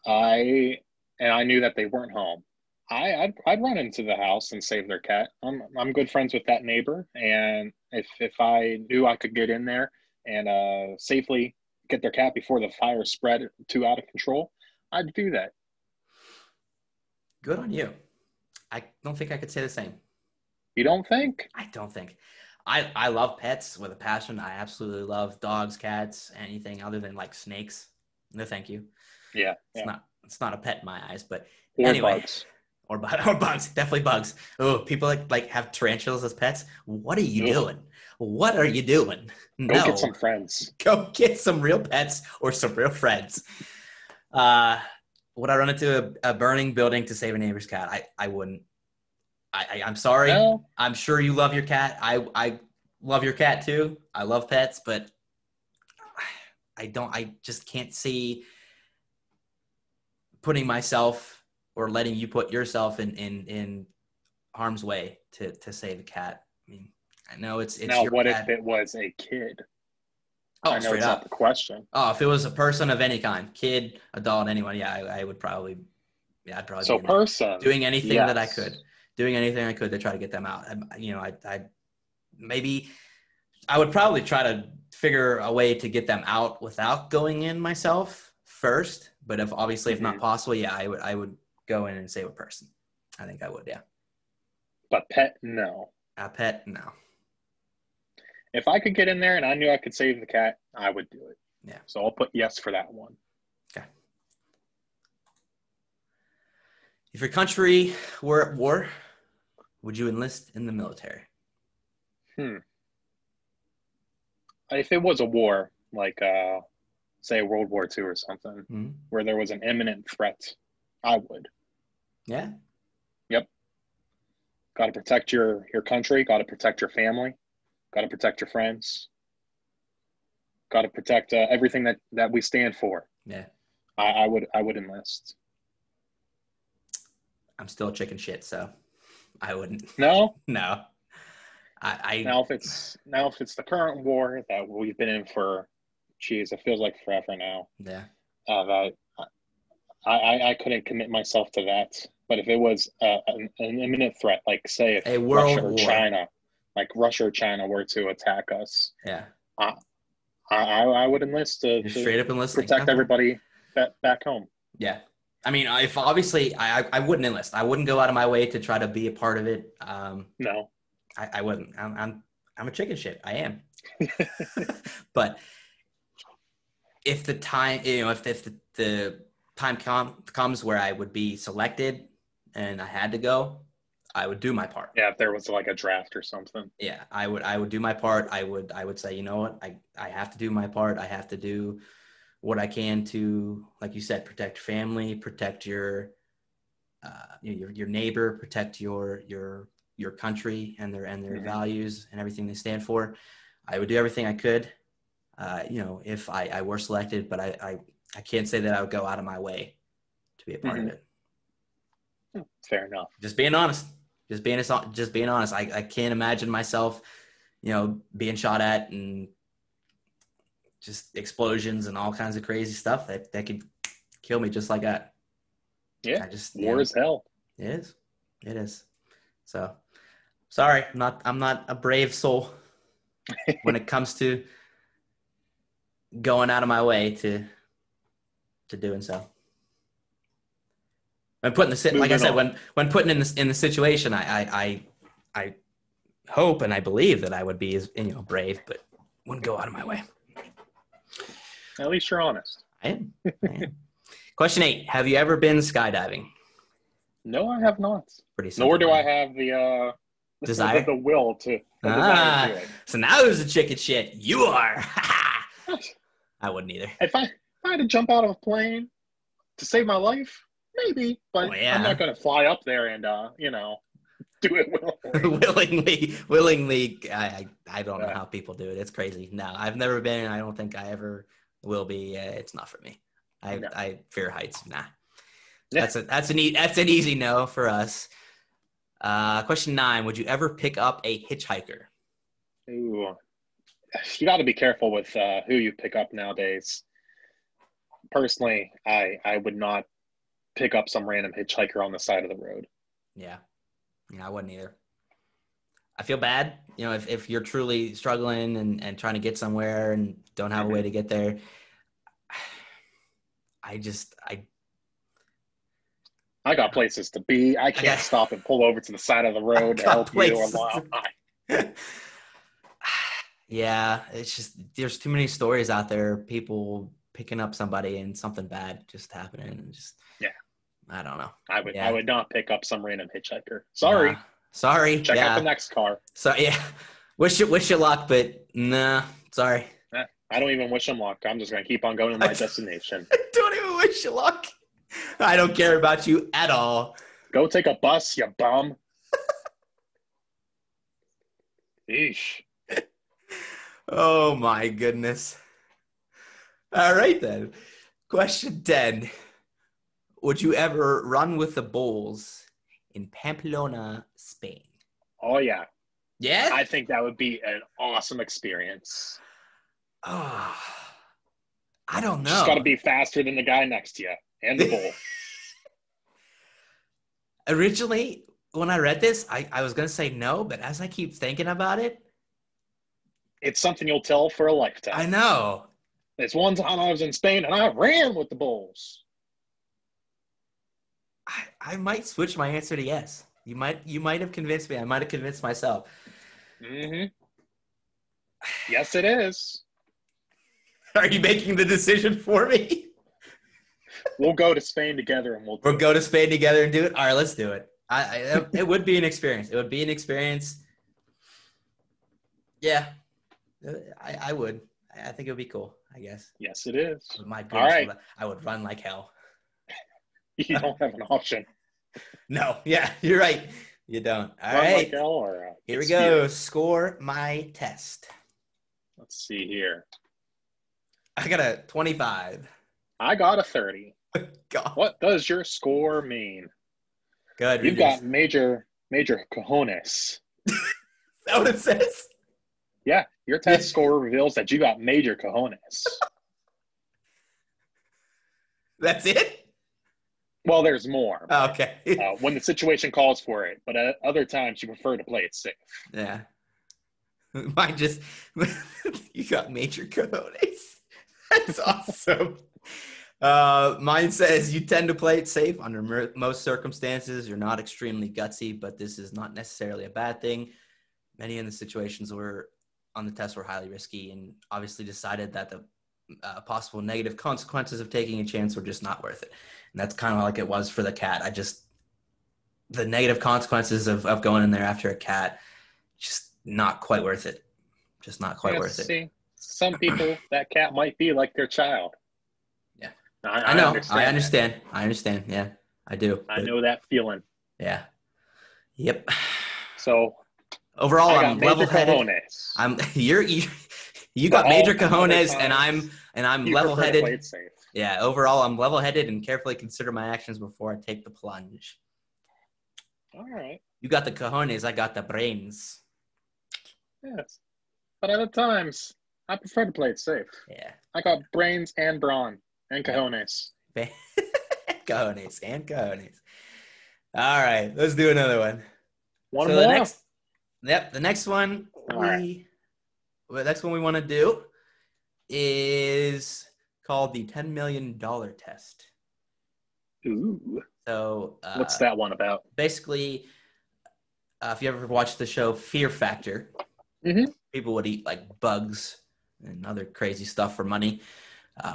I knew that they weren't home, I'd run into the house and save their cat. I'm good friends with that neighbor, and if I knew I could get in there and safely get their cat before the fire spread too out of control, I'd do that. Good on you. I don't think I could say the same. You don't think? I don't think. I love pets with a passion. I absolutely love dogs, cats, anything other than like snakes. No, thank you. Yeah. It's not a pet in my eyes, but or anyway. Bugs. Or bugs. Definitely bugs. Oh, people like have tarantulas as pets. What are you doing? What are you doing? Go get some friends. Go get some real pets or some real friends. Would I run into a burning building to save a neighbor's cat? I wouldn't. I'm sorry. No. I'm sure you love your cat. I love your cat too. I love pets, but I just can't see putting myself or letting you put yourself in harm's way to save a cat. I mean, I know it's now your what cat. if it was a kid? Oh, I know straight it's up. not the question. Oh, if it was a person of any kind, kid, adult, anyone, yeah, I would probably, I'd probably so be person doing anything yes. that I could. Doing anything I could to try to get them out. I would probably try to figure a way to get them out without going in myself first. But if not possible, yeah, I would go in and save a person. I think I would, yeah. But pet, no. A pet, no. If I could get in there and I knew I could save the cat, I would do it. Yeah. So I'll put yes for that one. Okay. If your country were at war, would you enlist in the military? If it was a war, like say World War II or something, where there was an imminent threat, I would. Yeah. Yep. Got to protect your country. Got to protect your family. Got to protect your friends. Got to protect everything that we stand for. Yeah. I would enlist. I'm still chicken shit, so I wouldn't. No. No. Now if it's the current war that we've been in for, geez, it feels like forever now. Yeah. That I couldn't commit myself to that. But if it was an imminent threat, like say if Russia or China were to attack us, yeah, I would enlist to straight up enlist, protect everybody back home. Yeah. I mean, if obviously I wouldn't enlist. I wouldn't go out of my way to try to be a part of it. No. I wouldn't. I'm a chicken shit. I am. But if the time, if the time comes where I would be selected and I had to go, I would do my part. Yeah, if there was like a draft or something. Yeah, I would do my part. I would say, you know what, I have to do my part. I have to do what I can to, like you said, protect family, protect your neighbor, protect your country and their values and everything they stand for. I would do everything I could, if I were selected, but I can't say that I would go out of my way to be a part of it. Fair enough. Just being honest. Just being honest. I can't imagine myself, being shot at and just explosions and all kinds of crazy stuff that could kill me just like that. Yeah. War is hell. It is. So sorry, I'm not a brave soul when it comes to going out of my way to doing so. When putting when putting in the situation, I hope and I believe that I would be as brave, but wouldn't go out of my way. At least you're honest. I am. Question 8: have you ever been skydiving? No, I have not. Pretty simple. Nor do I have the desire, the will to. To do it. So now who's a chicken shit? You are. I wouldn't either. If I had to jump out of a plane to save my life, maybe, but I'm not going to fly up there and do it willingly. I don't know how people do it. It's crazy. No, I've never been, and I don't think I ever will be. It's not for me. I fear heights. Nah. Yeah. That's an easy no for us. Question 9: would you ever pick up a hitchhiker? Ooh, you got to be careful with who you pick up nowadays. Personally, I would not pick up some random hitchhiker on the side of the road. Yeah, I wouldn't either. I feel bad, if you're truly struggling and trying to get somewhere and don't have a way to get there. I got places to be. I can't stop and pull over to the side of the road to help you. Yeah, it's just there's too many stories out there. People picking up somebody and something bad just happening, and just I don't know. I would not pick up some random hitchhiker. Sorry. Sorry. Check out the next car. So wish you luck, but nah. Sorry. I don't even wish them luck. I'm just gonna keep on going to my destination. I don't even wish you luck. I don't care about you at all. Go take a bus, you bum. Eesh. Oh my goodness. All right then. Question 10. Would you ever run with the bulls in Pamplona, Spain? Oh yeah. Yeah? I think that would be an awesome experience. Oh, I don't know. Just got to be faster than the guy next to you and the bull. Originally, when I read this, I was going to say no, but as I keep thinking about it, it's something you'll tell for a lifetime. I know. It's one time I was in Spain and I ran with the bulls. I might switch my answer to yes. You might have convinced me. I might have convinced myself. Mm-hmm. Yes, it is. Are you making the decision for me? We'll go to Spain together and We'll go to Spain together and do it. All right, let's do it. It would be an experience. It would be an experience. Yeah, I would. I think it would be cool, I guess. Yes, it is. But my All goodness, right. I would run like hell. You don't have an option. No, yeah, you're right. You don't. All Run right. like hell or Here we go. Score my test. Let's see here. I got a 25. I got a 30. God. What does your score mean? Good. You've got major cojones. Is that what it says? Yeah, your test score reveals that you got major cojones. That's it? Well, there's more. Okay. When the situation calls for it, but at other times you prefer to play it safe. Yeah. Mine just, you got major cojones. That's awesome. Mine says you tend to play it safe under most circumstances. You're not extremely gutsy, but this is not necessarily a bad thing. Many of the situations were on the test were highly risky and obviously decided that the possible negative consequences of taking a chance were just not worth it. And that's kind of like it was for the cat. The negative consequences of going in there after a cat, just not quite worth it. Just not quite worth it. Some people, that cat might be like their child. Yeah. I know. I understand. Yeah, I do. I know that feeling. Yeah. Yep. So overall, I'm level-headed. You got major cojones, and I'm level-headed. Yeah. Overall, I'm level-headed and carefully consider my actions before I take the plunge. All right. You got the cojones. I got the brains. Yes. But other times, I prefer to play it safe. Yeah. I got brains and brawn and cojones. Cojones and cojones. All right. Let's do another one. One more? The next one the next one we want to do is called the $10 million test. Ooh. So what's that one about? Basically, if you ever watched the show Fear Factor, people would eat like bugs and other crazy stuff for money.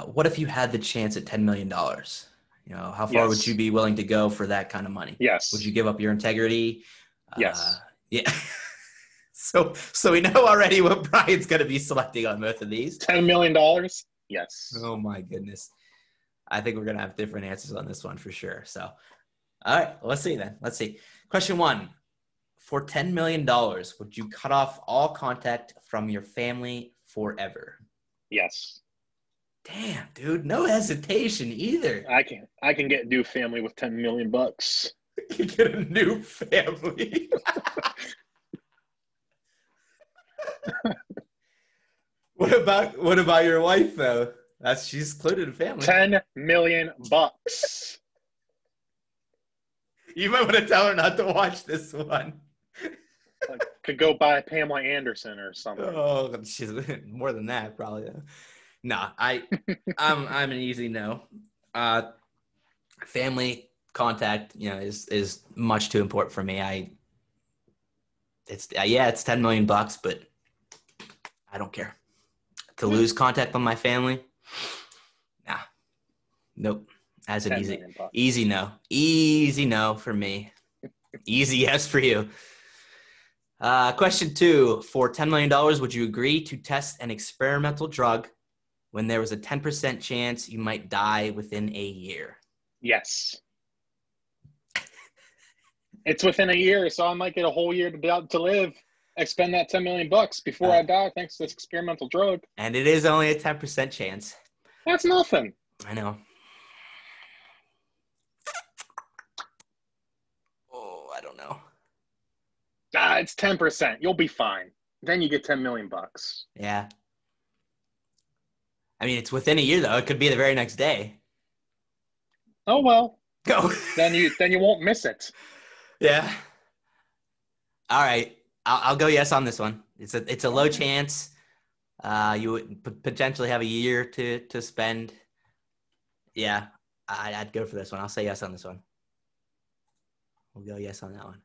What if you had the chance at $10 million? You know, how far would you be willing to go for that kind of money? Yes. Would you give up your integrity? Yes. Yeah. So we know already what Brian's going to be selecting on both of these. $10 million? Yes. Oh, my goodness. I think we're going to have different answers on this one for sure. So, all right, let's see then. Let's see. Question 1. For $10 million, would you cut off all contact from your family forever? Yes. Damn, dude. No hesitation either. I can get a new family with $10 million. You get a new family. What about your wife though? She's included in family. $10 million. You might want to tell her not to watch this one. Could go buy Pamela Anderson or something. Oh, she's more than that probably. No, I'm an easy no. Family contact, is much too important for me. It's $10 million, but I don't care. To lose contact with my family, nah, nope. As an easy no for me. Easy yes for you. Question 2: for $10 million, would you agree to test an experimental drug when there was a 10% chance you might die within a year? Yes. It's within a year, so I might get a whole year to be able to live. Expend that $10 million before I die thanks to this experimental drug. And it is only a 10% chance. That's nothing. I know. Oh, I don't know. It's 10%. You'll be fine. Then you get $10 million. Yeah. I mean, it's within a year, though. It could be the very next day. Oh, well. Go. Then you won't miss it. Yeah. All right. I'll go yes on this one. It's a low chance. You would potentially have a year to spend. Yeah, I'd go for this one. I'll say yes on this one. We'll go yes on that one.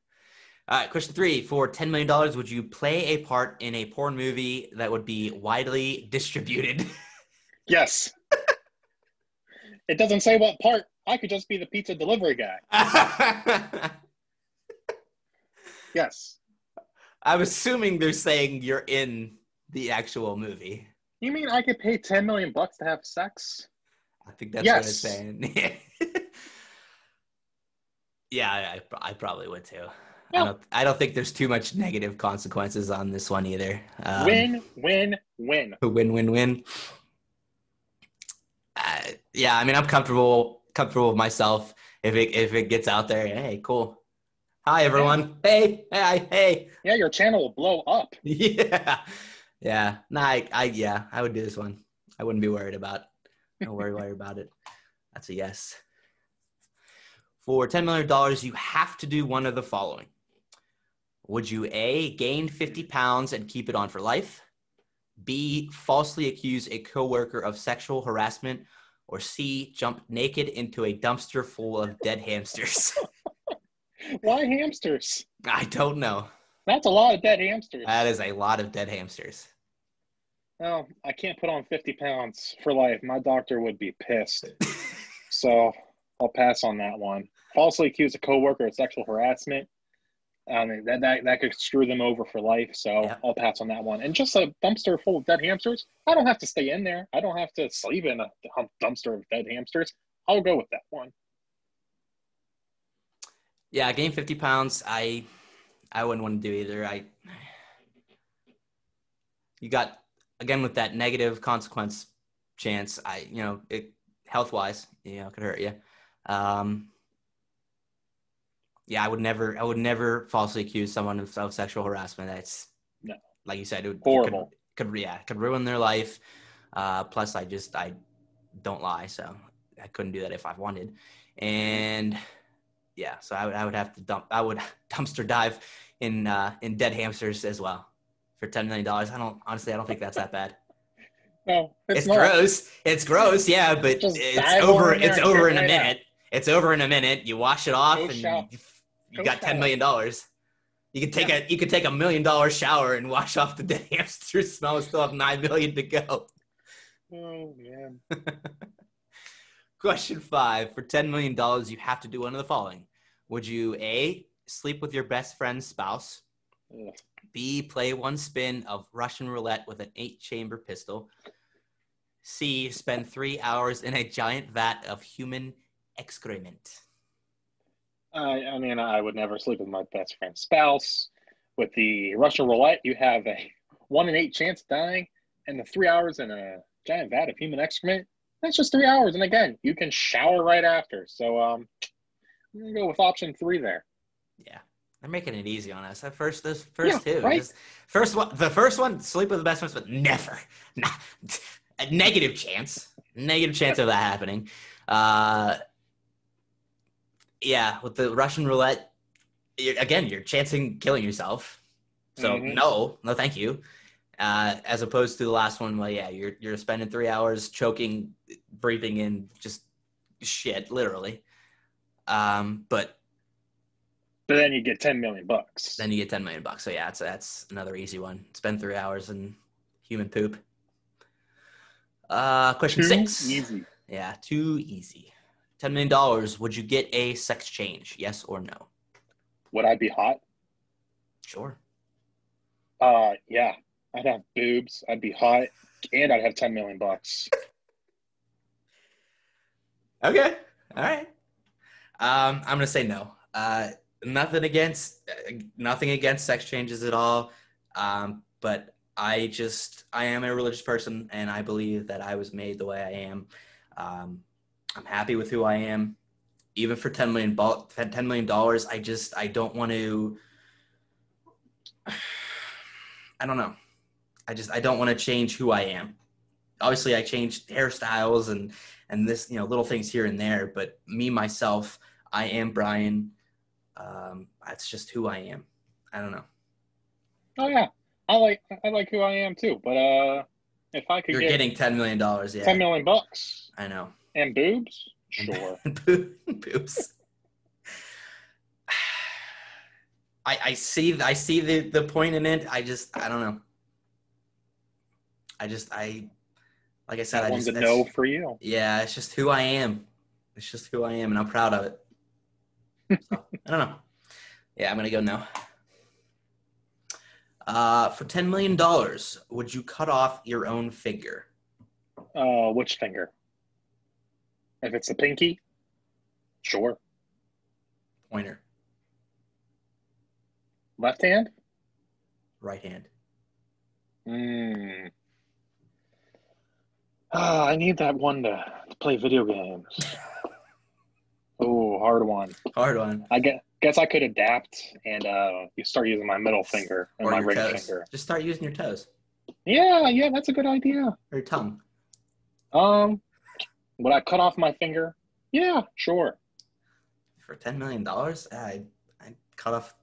All right, question 3. For $10 million, would you play a part in a porn movie that would be widely distributed? Yes. It doesn't say what part. I could just be the pizza delivery guy. Yes. I'm assuming they're saying you're in the actual movie. You mean I could pay $10 million to have sex? I think that's what it's Yes. saying. Yeah, I probably would too. Well, I don't think there's too much negative consequences on this one either. win, win, win. Win, win, win. Yeah, I mean, I'm comfortable with myself. If it gets out there, hey, cool. Hi, everyone. Hey. Yeah, your channel will blow up. Yeah. No, I would do this one. I wouldn't be worried about. Don't worry about it. That's a yes. For $10 million, you have to do one of the following. Would you A, gain 50 pounds and keep it on for life? B, falsely accuse a coworker of sexual harassment? Or C, jump naked into a dumpster full of dead hamsters? Why hamsters? I don't know. That's a lot of dead hamsters. That is a lot of dead hamsters. No, I can't put on 50 pounds for life. My doctor would be pissed. So I'll pass on that one. Falsely accuse a coworker of sexual harassment. I mean, that could screw them over for life. So yeah. I'll pass on that one. And just a dumpster full of dead hamsters, I don't have to stay in there. I don't have to sleep in a dumpster of dead hamsters. I'll go with that one. Yeah, gain 50 pounds. I wouldn't want to do either. You got, again, with that negative consequence chance, it health-wise, could hurt you. Yeah, I would never falsely accuse someone of sexual harassment. That's, no, like you said, horrible. It could ruin their life. Plus, I don't lie, so I couldn't do that if I wanted. And yeah, so I would have to dumpster dive in dead hamsters as well for $10 million. I don't think that's that bad. No, it's gross. It's gross, yeah, but it's over in a minute. It's over in a minute. You wash it off and you got $10 million. You could take a $1 million shower and wash off the dead hamster smell and still have $9 million to go. Oh man. Question 5. For $10 million, you have to do one of the following. Would you A, sleep with your best friend's spouse? Ugh. B, play one spin of Russian roulette with an 8-chamber pistol? C, spend 3 hours in a giant vat of human excrement? I mean, I would never sleep with my best friend's spouse. With the Russian roulette, you have a 1 in 8 chance of dying, and the 3 hours in a giant vat of human excrement, that's just 3 hours. And again, you can shower right after. So I'm going to go with option 3 there. Yeah. They're making it easy on us. The first two. Right? The first one, sleep with the best friends, but never. A negative chance of that happening. Yeah, with the Russian roulette, you're chancing killing yourself. So no, thank you. As opposed to the last one, well, yeah, you're spending 3 hours choking, breathing in just shit, literally. But then you get $10 million. Then you get $10 million. So yeah, that's another easy one. Spend 3 hours in human poop. Question 6. Easy. Yeah, too easy. $10 million. Would you get a sex change? Yes or no? Would I be hot? Sure. Yeah. I'd have boobs. I'd be hot, and I'd have $10 million. Okay. All right. I'm gonna say no. Nothing against sex changes at all. But I am a religious person, and I believe that I was made the way I am. I'm happy with who I am. Even for $10 million, I don't want to. I don't know. I don't want to change who I am. Obviously, I changed hairstyles and this, little things here and there. But me, myself, I am Brian. That's just who I am. I don't know. Oh yeah, I like who I am too. But if I could, you're getting $10 million. Yeah, $10 million. I know. And boobs, sure. Boobs. I see the point in it. I don't know. Like I said, That one's a no for you. Yeah, it's just who I am. It's just who I am, and I'm proud of it. So, I don't know. Yeah, I'm gonna go no. For $10 million, would you cut off your own finger? Which finger? If it's the pinky, sure. Pointer. Left hand? Right hand. I need that one to play video games. Oh, hard one. Hard one. I guess I could adapt and you start using my middle finger and my ring finger. Just start using your toes. Yeah, that's a good idea. Or your tongue. Would I cut off my finger? Yeah, sure. For $10 million, I'd cut off.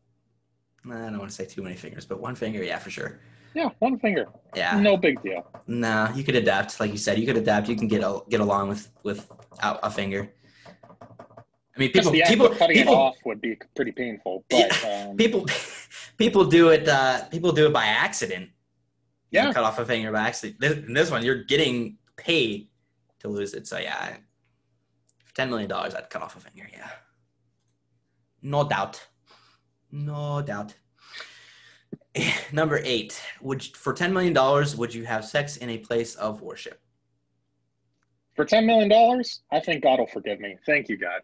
I don't want to say too many fingers, but one finger, yeah, for sure. Yeah, one finger. Yeah. No big deal. Nah, you could adapt, like you said. You could adapt. You can get along without a finger. I mean, people cutting it off would be pretty painful, but people do it. People do it by accident. Yeah, you cut off a finger by accident. In this one, you're getting paid to lose it. So yeah, for $10 million, I'd cut off a finger. Yeah, no doubt. Number 8. For $10 million, would you have sex in a place of worship? For $10 million, I think God will forgive me. Thank you, God.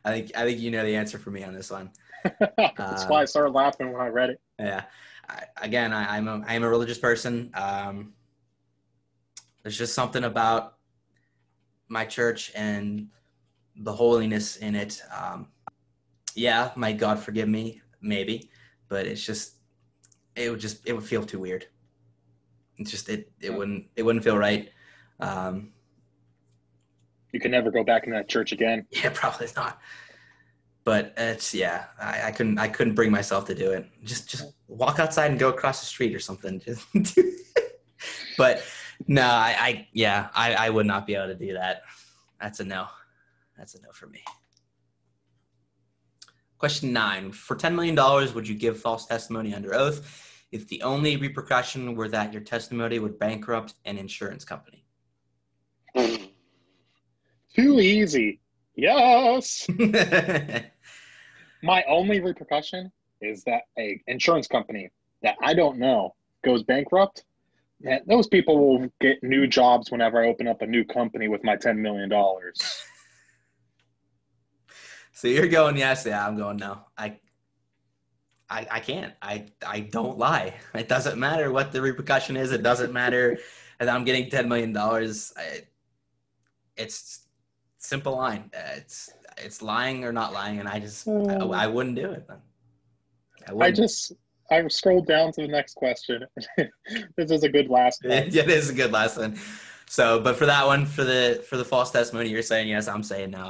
I think you know the answer for me on this one. That's why I started laughing when I read it. Yeah. I'm a religious person. There's just something about my church and the holiness in it. Yeah, might God forgive me, maybe, but it would feel too weird. It's just it wouldn't feel right. You can never go back in that church again. Yeah, probably not. But I couldn't bring myself to do it. Just walk outside and go across the street or something. But no, I would not be able to do that. That's a no. That's a no for me. Question 9. For $10 million, would you give false testimony under oath if the only repercussion were that your testimony would bankrupt an insurance company? Too easy. Yes. My only repercussion is that an insurance company that I don't know goes bankrupt. And those people will get new jobs whenever I open up a new company with my $10 million. So you're going yes, yeah, I'm going no. I can't. I don't lie. It doesn't matter what the repercussion is. It doesn't matter that I'm getting $10 million. It's simple line. It's lying or not lying, and I wouldn't do it. I scrolled down to the next question. This is a good last one. It is a good last one. So, but for that one, for the false testimony, you're saying yes. I'm saying no.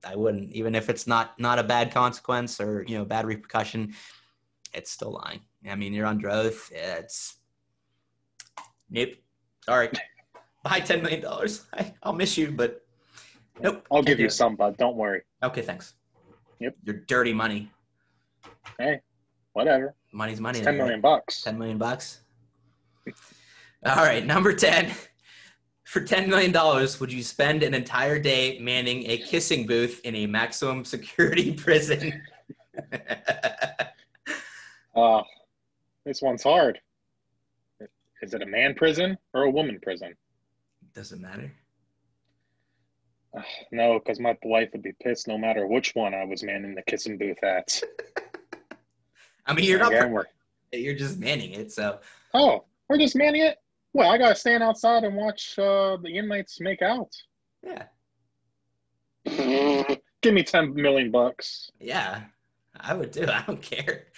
I wouldn't, even if it's not a bad consequence or bad repercussion. It's still lying. I mean, you're under oath. Nope. Sorry. Buy $10 million. I'll miss you, but nope. I'll give you some, bud. Don't worry. Okay, thanks. Yep. Your dirty money. Hey, whatever. Money's money. It's $10 million bucks. $10 million bucks. All right, number 10. For $10 million, would you spend an entire day manning a kissing booth in a maximum security prison? This one's hard. Is it a man prison or a woman prison? Doesn't matter. No, because my wife would be pissed no matter which one I was manning the kissing booth at. I mean, you're just manning it, so. Oh, we're just manning it? Well, I gotta stand outside and watch the inmates make out. Yeah. Give me $10 million bucks. Yeah, I would too. I don't care.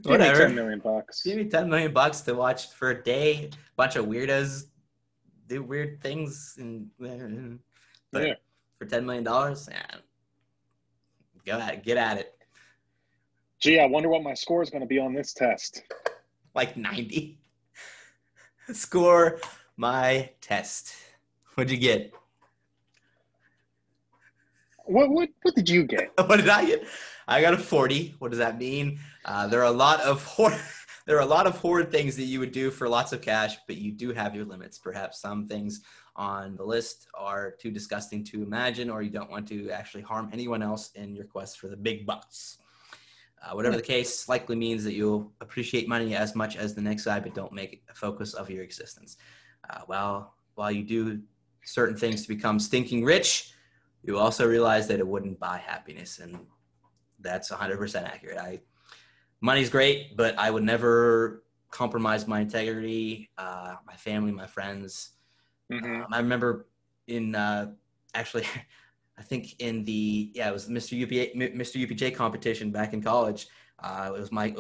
Whatever. Give me $10 million bucks. Give me $10 million bucks to watch for a day. A bunch of weirdos do weird things, but yeah. For $10 million, get at it. Gee, I wonder what my score is going to be on this test. Like 90. Score my test. What'd you get? What did you get? What did I get? I got a 40. What does that mean? There are a lot of there are a lot of horrid things that you would do for lots of cash, but you do have your limits. Perhaps some things on the list are too disgusting to imagine, or you don't want to actually harm anyone else in your quest for the big bucks. Whatever the case, likely means that you'll appreciate money as much as the next guy, but don't make it a focus of your existence. While you do certain things to become stinking rich, you also realize that it wouldn't buy happiness, and that's 100% accurate. Money's great, but I would never compromise my integrity, my family, my friends. I remember in actually, I think in it was Mr. UPJ competition back in college. It was my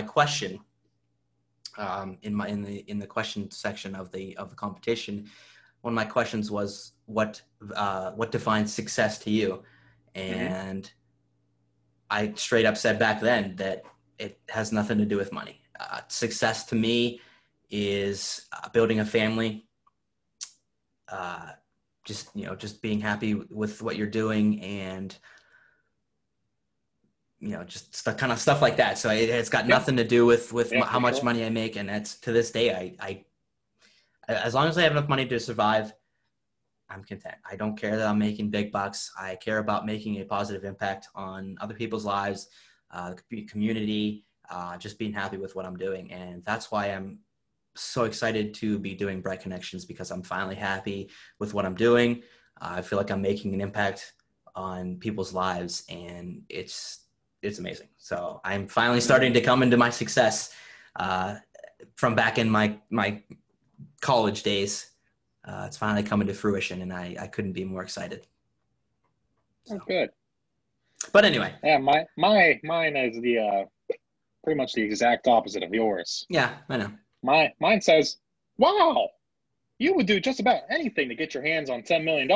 question in the question section of the competition. One of my questions was what defines success to you, and I straight up said back then that it has nothing to do with money. Success to me is building a family, just being happy with what you're doing, and just kind of stuff like that. So it's got nothing to do with how much money I make, and that's to this day. I as long as I have enough money to survive, I'm content. I don't care that I'm making big bucks. I care about making a positive impact on other people's lives, community, just being happy with what I'm doing. And that's why I'm so excited to be doing Bright Connections, because I'm finally happy with what I'm doing. I feel like I'm making an impact on people's lives, and it's amazing. So I'm finally starting to come into my success from back in my college days. It's finally coming to fruition, and I couldn't be more excited. So. Oh, good. But anyway. Yeah, mine is the pretty much the exact opposite of yours. Yeah, I know. Mine says, wow, you would do just about anything to get your hands on $10 million.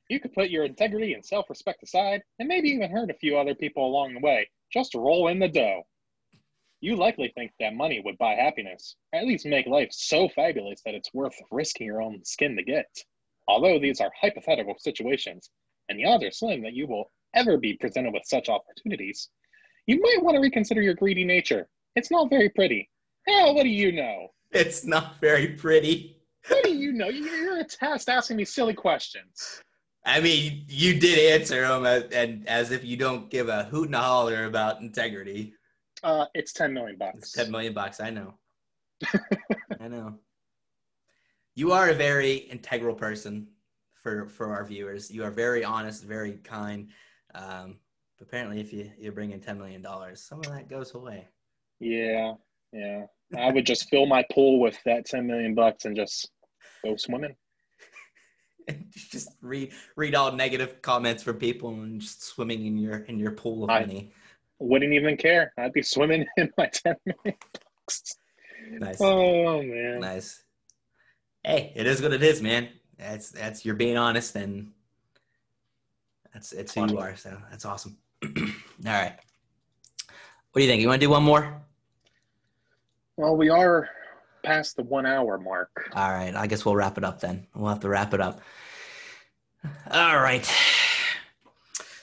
You could put your integrity and self-respect aside, and maybe even hurt a few other people along the way, just to roll in the dough. You likely think that money would buy happiness, or at least make life so fabulous that it's worth risking your own skin to get. Although these are hypothetical situations, and the odds are slim that you will ever be presented with such opportunities, you might want to reconsider your greedy nature. It's not very pretty. Hell, what do you know? It's not very pretty. What do you know? You're a test asking me silly questions. I mean, you did answer them, and as if you don't give a hoot and a holler about integrity. It's $10 million. It's $10 million. I know. I know. You are a very integral person for our viewers. You are very honest, very kind. Apparently, if you bring in $10 million, some of that goes away. Yeah. I would just fill my pool with that $10 million and just go swimming. Just read all negative comments from people and just swimming in your pool of money. Wouldn't even care. I'd be swimming in my $10 million. Nice. Oh man. Nice. Hey, it is what it is, man. That's you're being honest, and it's who you are. So that's awesome. All right. What do you think? You want to do one more? Well, we are past the 1 hour mark. All right. I guess we'll wrap it up then. We'll have to wrap it up. All right.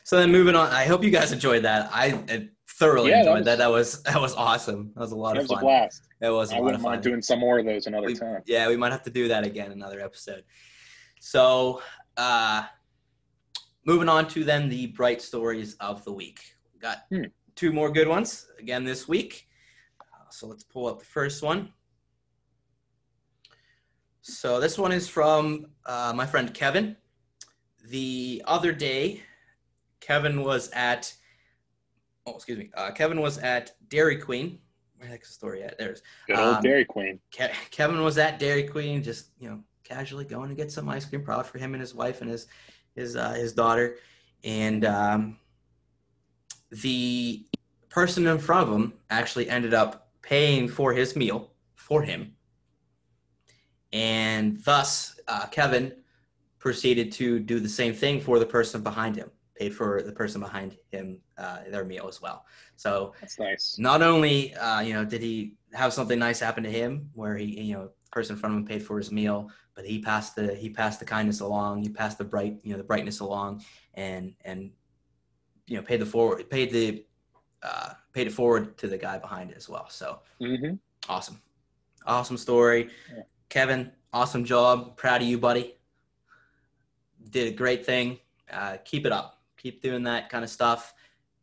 So then moving on, I hope you guys enjoyed that. I thoroughly enjoyed that. That was awesome. That was a lot of fun. It was a blast. It was a lot of fun. I wouldn't mind doing some more of those another time. Yeah, we might have to do that again another episode. So moving on to then the bright stories of the week. We got two more good ones again this week. So let's pull up the first one. So this one is from my friend Kevin. The other day, Kevin was at Dairy Queen. Where the heck's the story at? There's good old Dairy Queen. Kevin was at Dairy Queen, just casually going to get some ice cream, probably for him and his wife and his daughter. And the person in front of him actually ended up paying for his meal for him, and thus Kevin proceeded to do the same thing for the person behind him, paid for the person behind him their meal as well. So that's nice. Not only did he have something nice happen to him, where he the person in front of him paid for his meal, but he passed the kindness along, he passed the brightness along, and paid it forward to the guy behind it as well. So awesome story. Yeah. Kevin, awesome job. Proud of you, buddy. Did a great thing. Keep it up. Keep doing that kind of stuff.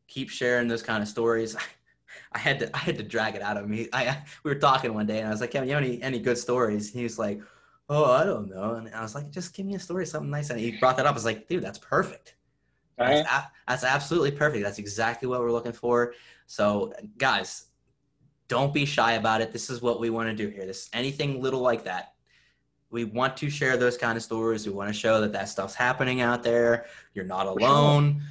Keep sharing those kind of stories. I had to drag it out of me. We were talking one day, and I was like, Kevin, you have any good stories? And he was like, oh, I don't know. And I was like, just give me a story, something nice. And he brought that up. I was like, dude, that's perfect. That's absolutely perfect. That's exactly what we're looking for. So, guys, don't be shy about it. This is what we want to do here. Anything little like that. We want to share those kind of stories. We want to show that stuff's happening out there. You're not alone.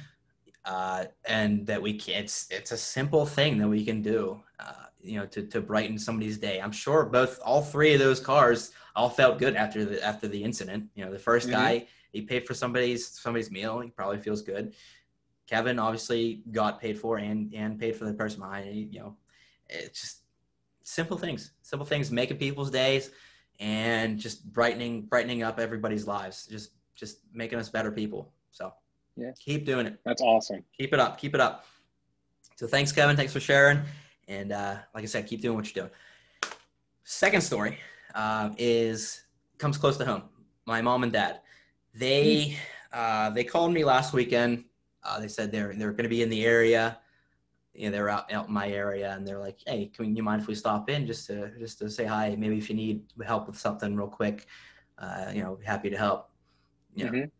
And that it's a simple thing that we can do, to brighten somebody's day. I'm sure all three of those cars all felt good after the incident. The first guy, he paid for somebody's meal. He probably feels good. Kevin obviously got paid for and paid for the person behind it. It's just simple things, making people's days and just brightening up everybody's lives, just making us better people. So yeah, keep doing it. That's awesome. Keep it up. So thanks, Kevin. Thanks for sharing. And like I said, keep doing what you're doing. Second story comes close to home. My mom and dad, they called me last weekend. They said they're going to be in the area. They're out in my area, and they're like, "Hey, can you mind if we stop in just to say hi? Maybe if you need help with something real quick, happy to help."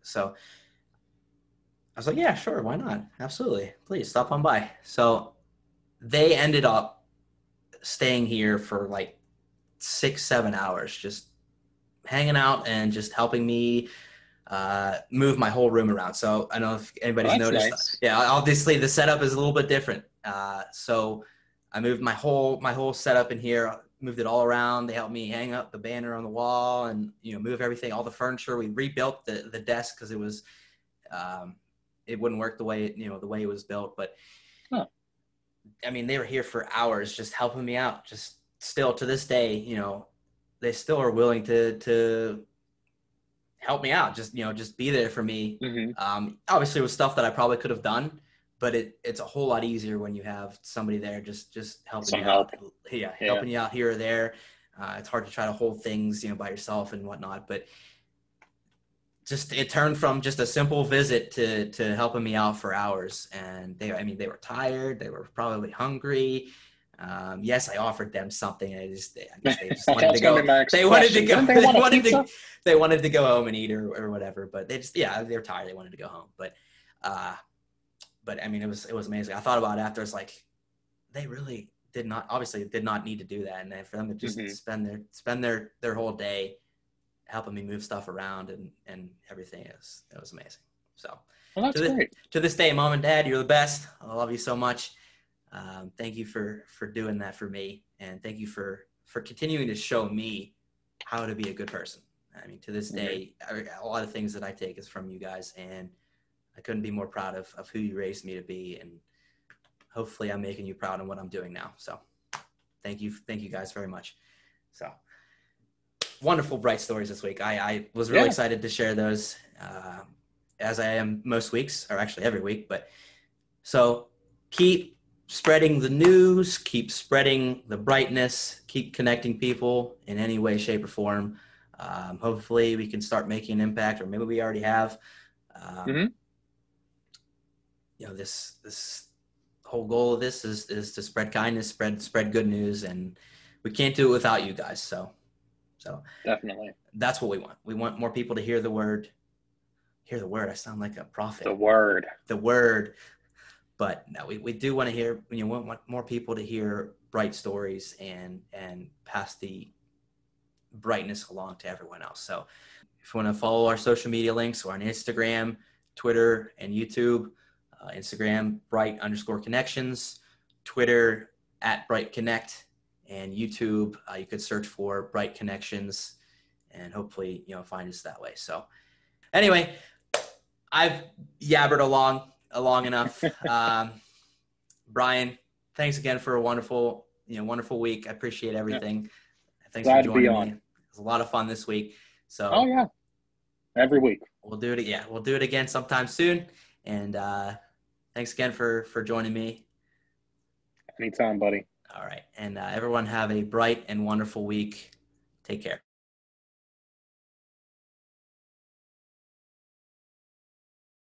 So I was like, "Yeah, sure, why not? Absolutely, please stop on by." So they ended up staying here for like 6-7 hours, just hanging out and just helping me move my whole room around. So I don't know if anybody's noticed. Nice. Yeah, obviously the setup is a little bit different. So I moved my whole setup in here, moved it all around. They helped me hang up the banner on the wall and move everything, all the furniture. We rebuilt the desk because it was it wouldn't work the way it was built. But I mean, they were here for hours just helping me out. Just still to this day, they still are willing to help me out. Just be there for me. Obviously, it was stuff that I probably could have done, but it's a whole lot easier when you have somebody there just helping you out. Yeah, helping you out here or there. It's hard to try to hold things, by yourself and whatnot, but it turned from just a simple visit to helping me out for hours. And they were tired. They were probably hungry. Yes, I offered them something. I guess they just wanted to go. They wanted to go home and eat or whatever. But they're tired. They wanted to go home. But I mean, it was amazing. I thought about it after. It's like they really did not need to do that. And then for them to just spend their whole day helping me move stuff around and everything, it was amazing. So that's great. To this day, Mom and Dad, you're the best. I love you so much. Thank you for doing that for me, and thank you for continuing to show me how to be a good person. I mean, to this day, a lot of things that I take is from you guys, and I couldn't be more proud of who you raised me to be, and hopefully I'm making you proud in what I'm doing now. So thank you guys very much. So wonderful, bright stories this week. I was really excited to share those, as I am most weeks, or actually every week. But so keep spreading the news, keep spreading the brightness, keep connecting people in any way, shape, or form. Hopefully we can start making an impact, or maybe we already have. This whole goal of this is to spread kindness, spread good news, and we can't do it without you guys. So definitely, that's what we want. We want more people to hear the word. Hear the word. I sound like a prophet. The word. But no, we do want to hear. We want more people to hear bright stories and pass the brightness along to everyone else. So if you want to follow our social media links, we're on Instagram, Twitter, and YouTube. Instagram, bright_connections, Twitter @brightconnect, and YouTube, you could search for Bright Connections, and hopefully, find us that way. So anyway, I've yabbered long enough. Brian, thanks again for a wonderful week. I appreciate everything. Thanks for joining me. It was a lot of fun this week. So every week we'll do it. Yeah, we'll do it again sometime soon. And thanks again for joining me. Anytime, buddy. All right. And everyone have a bright and wonderful week. Take care.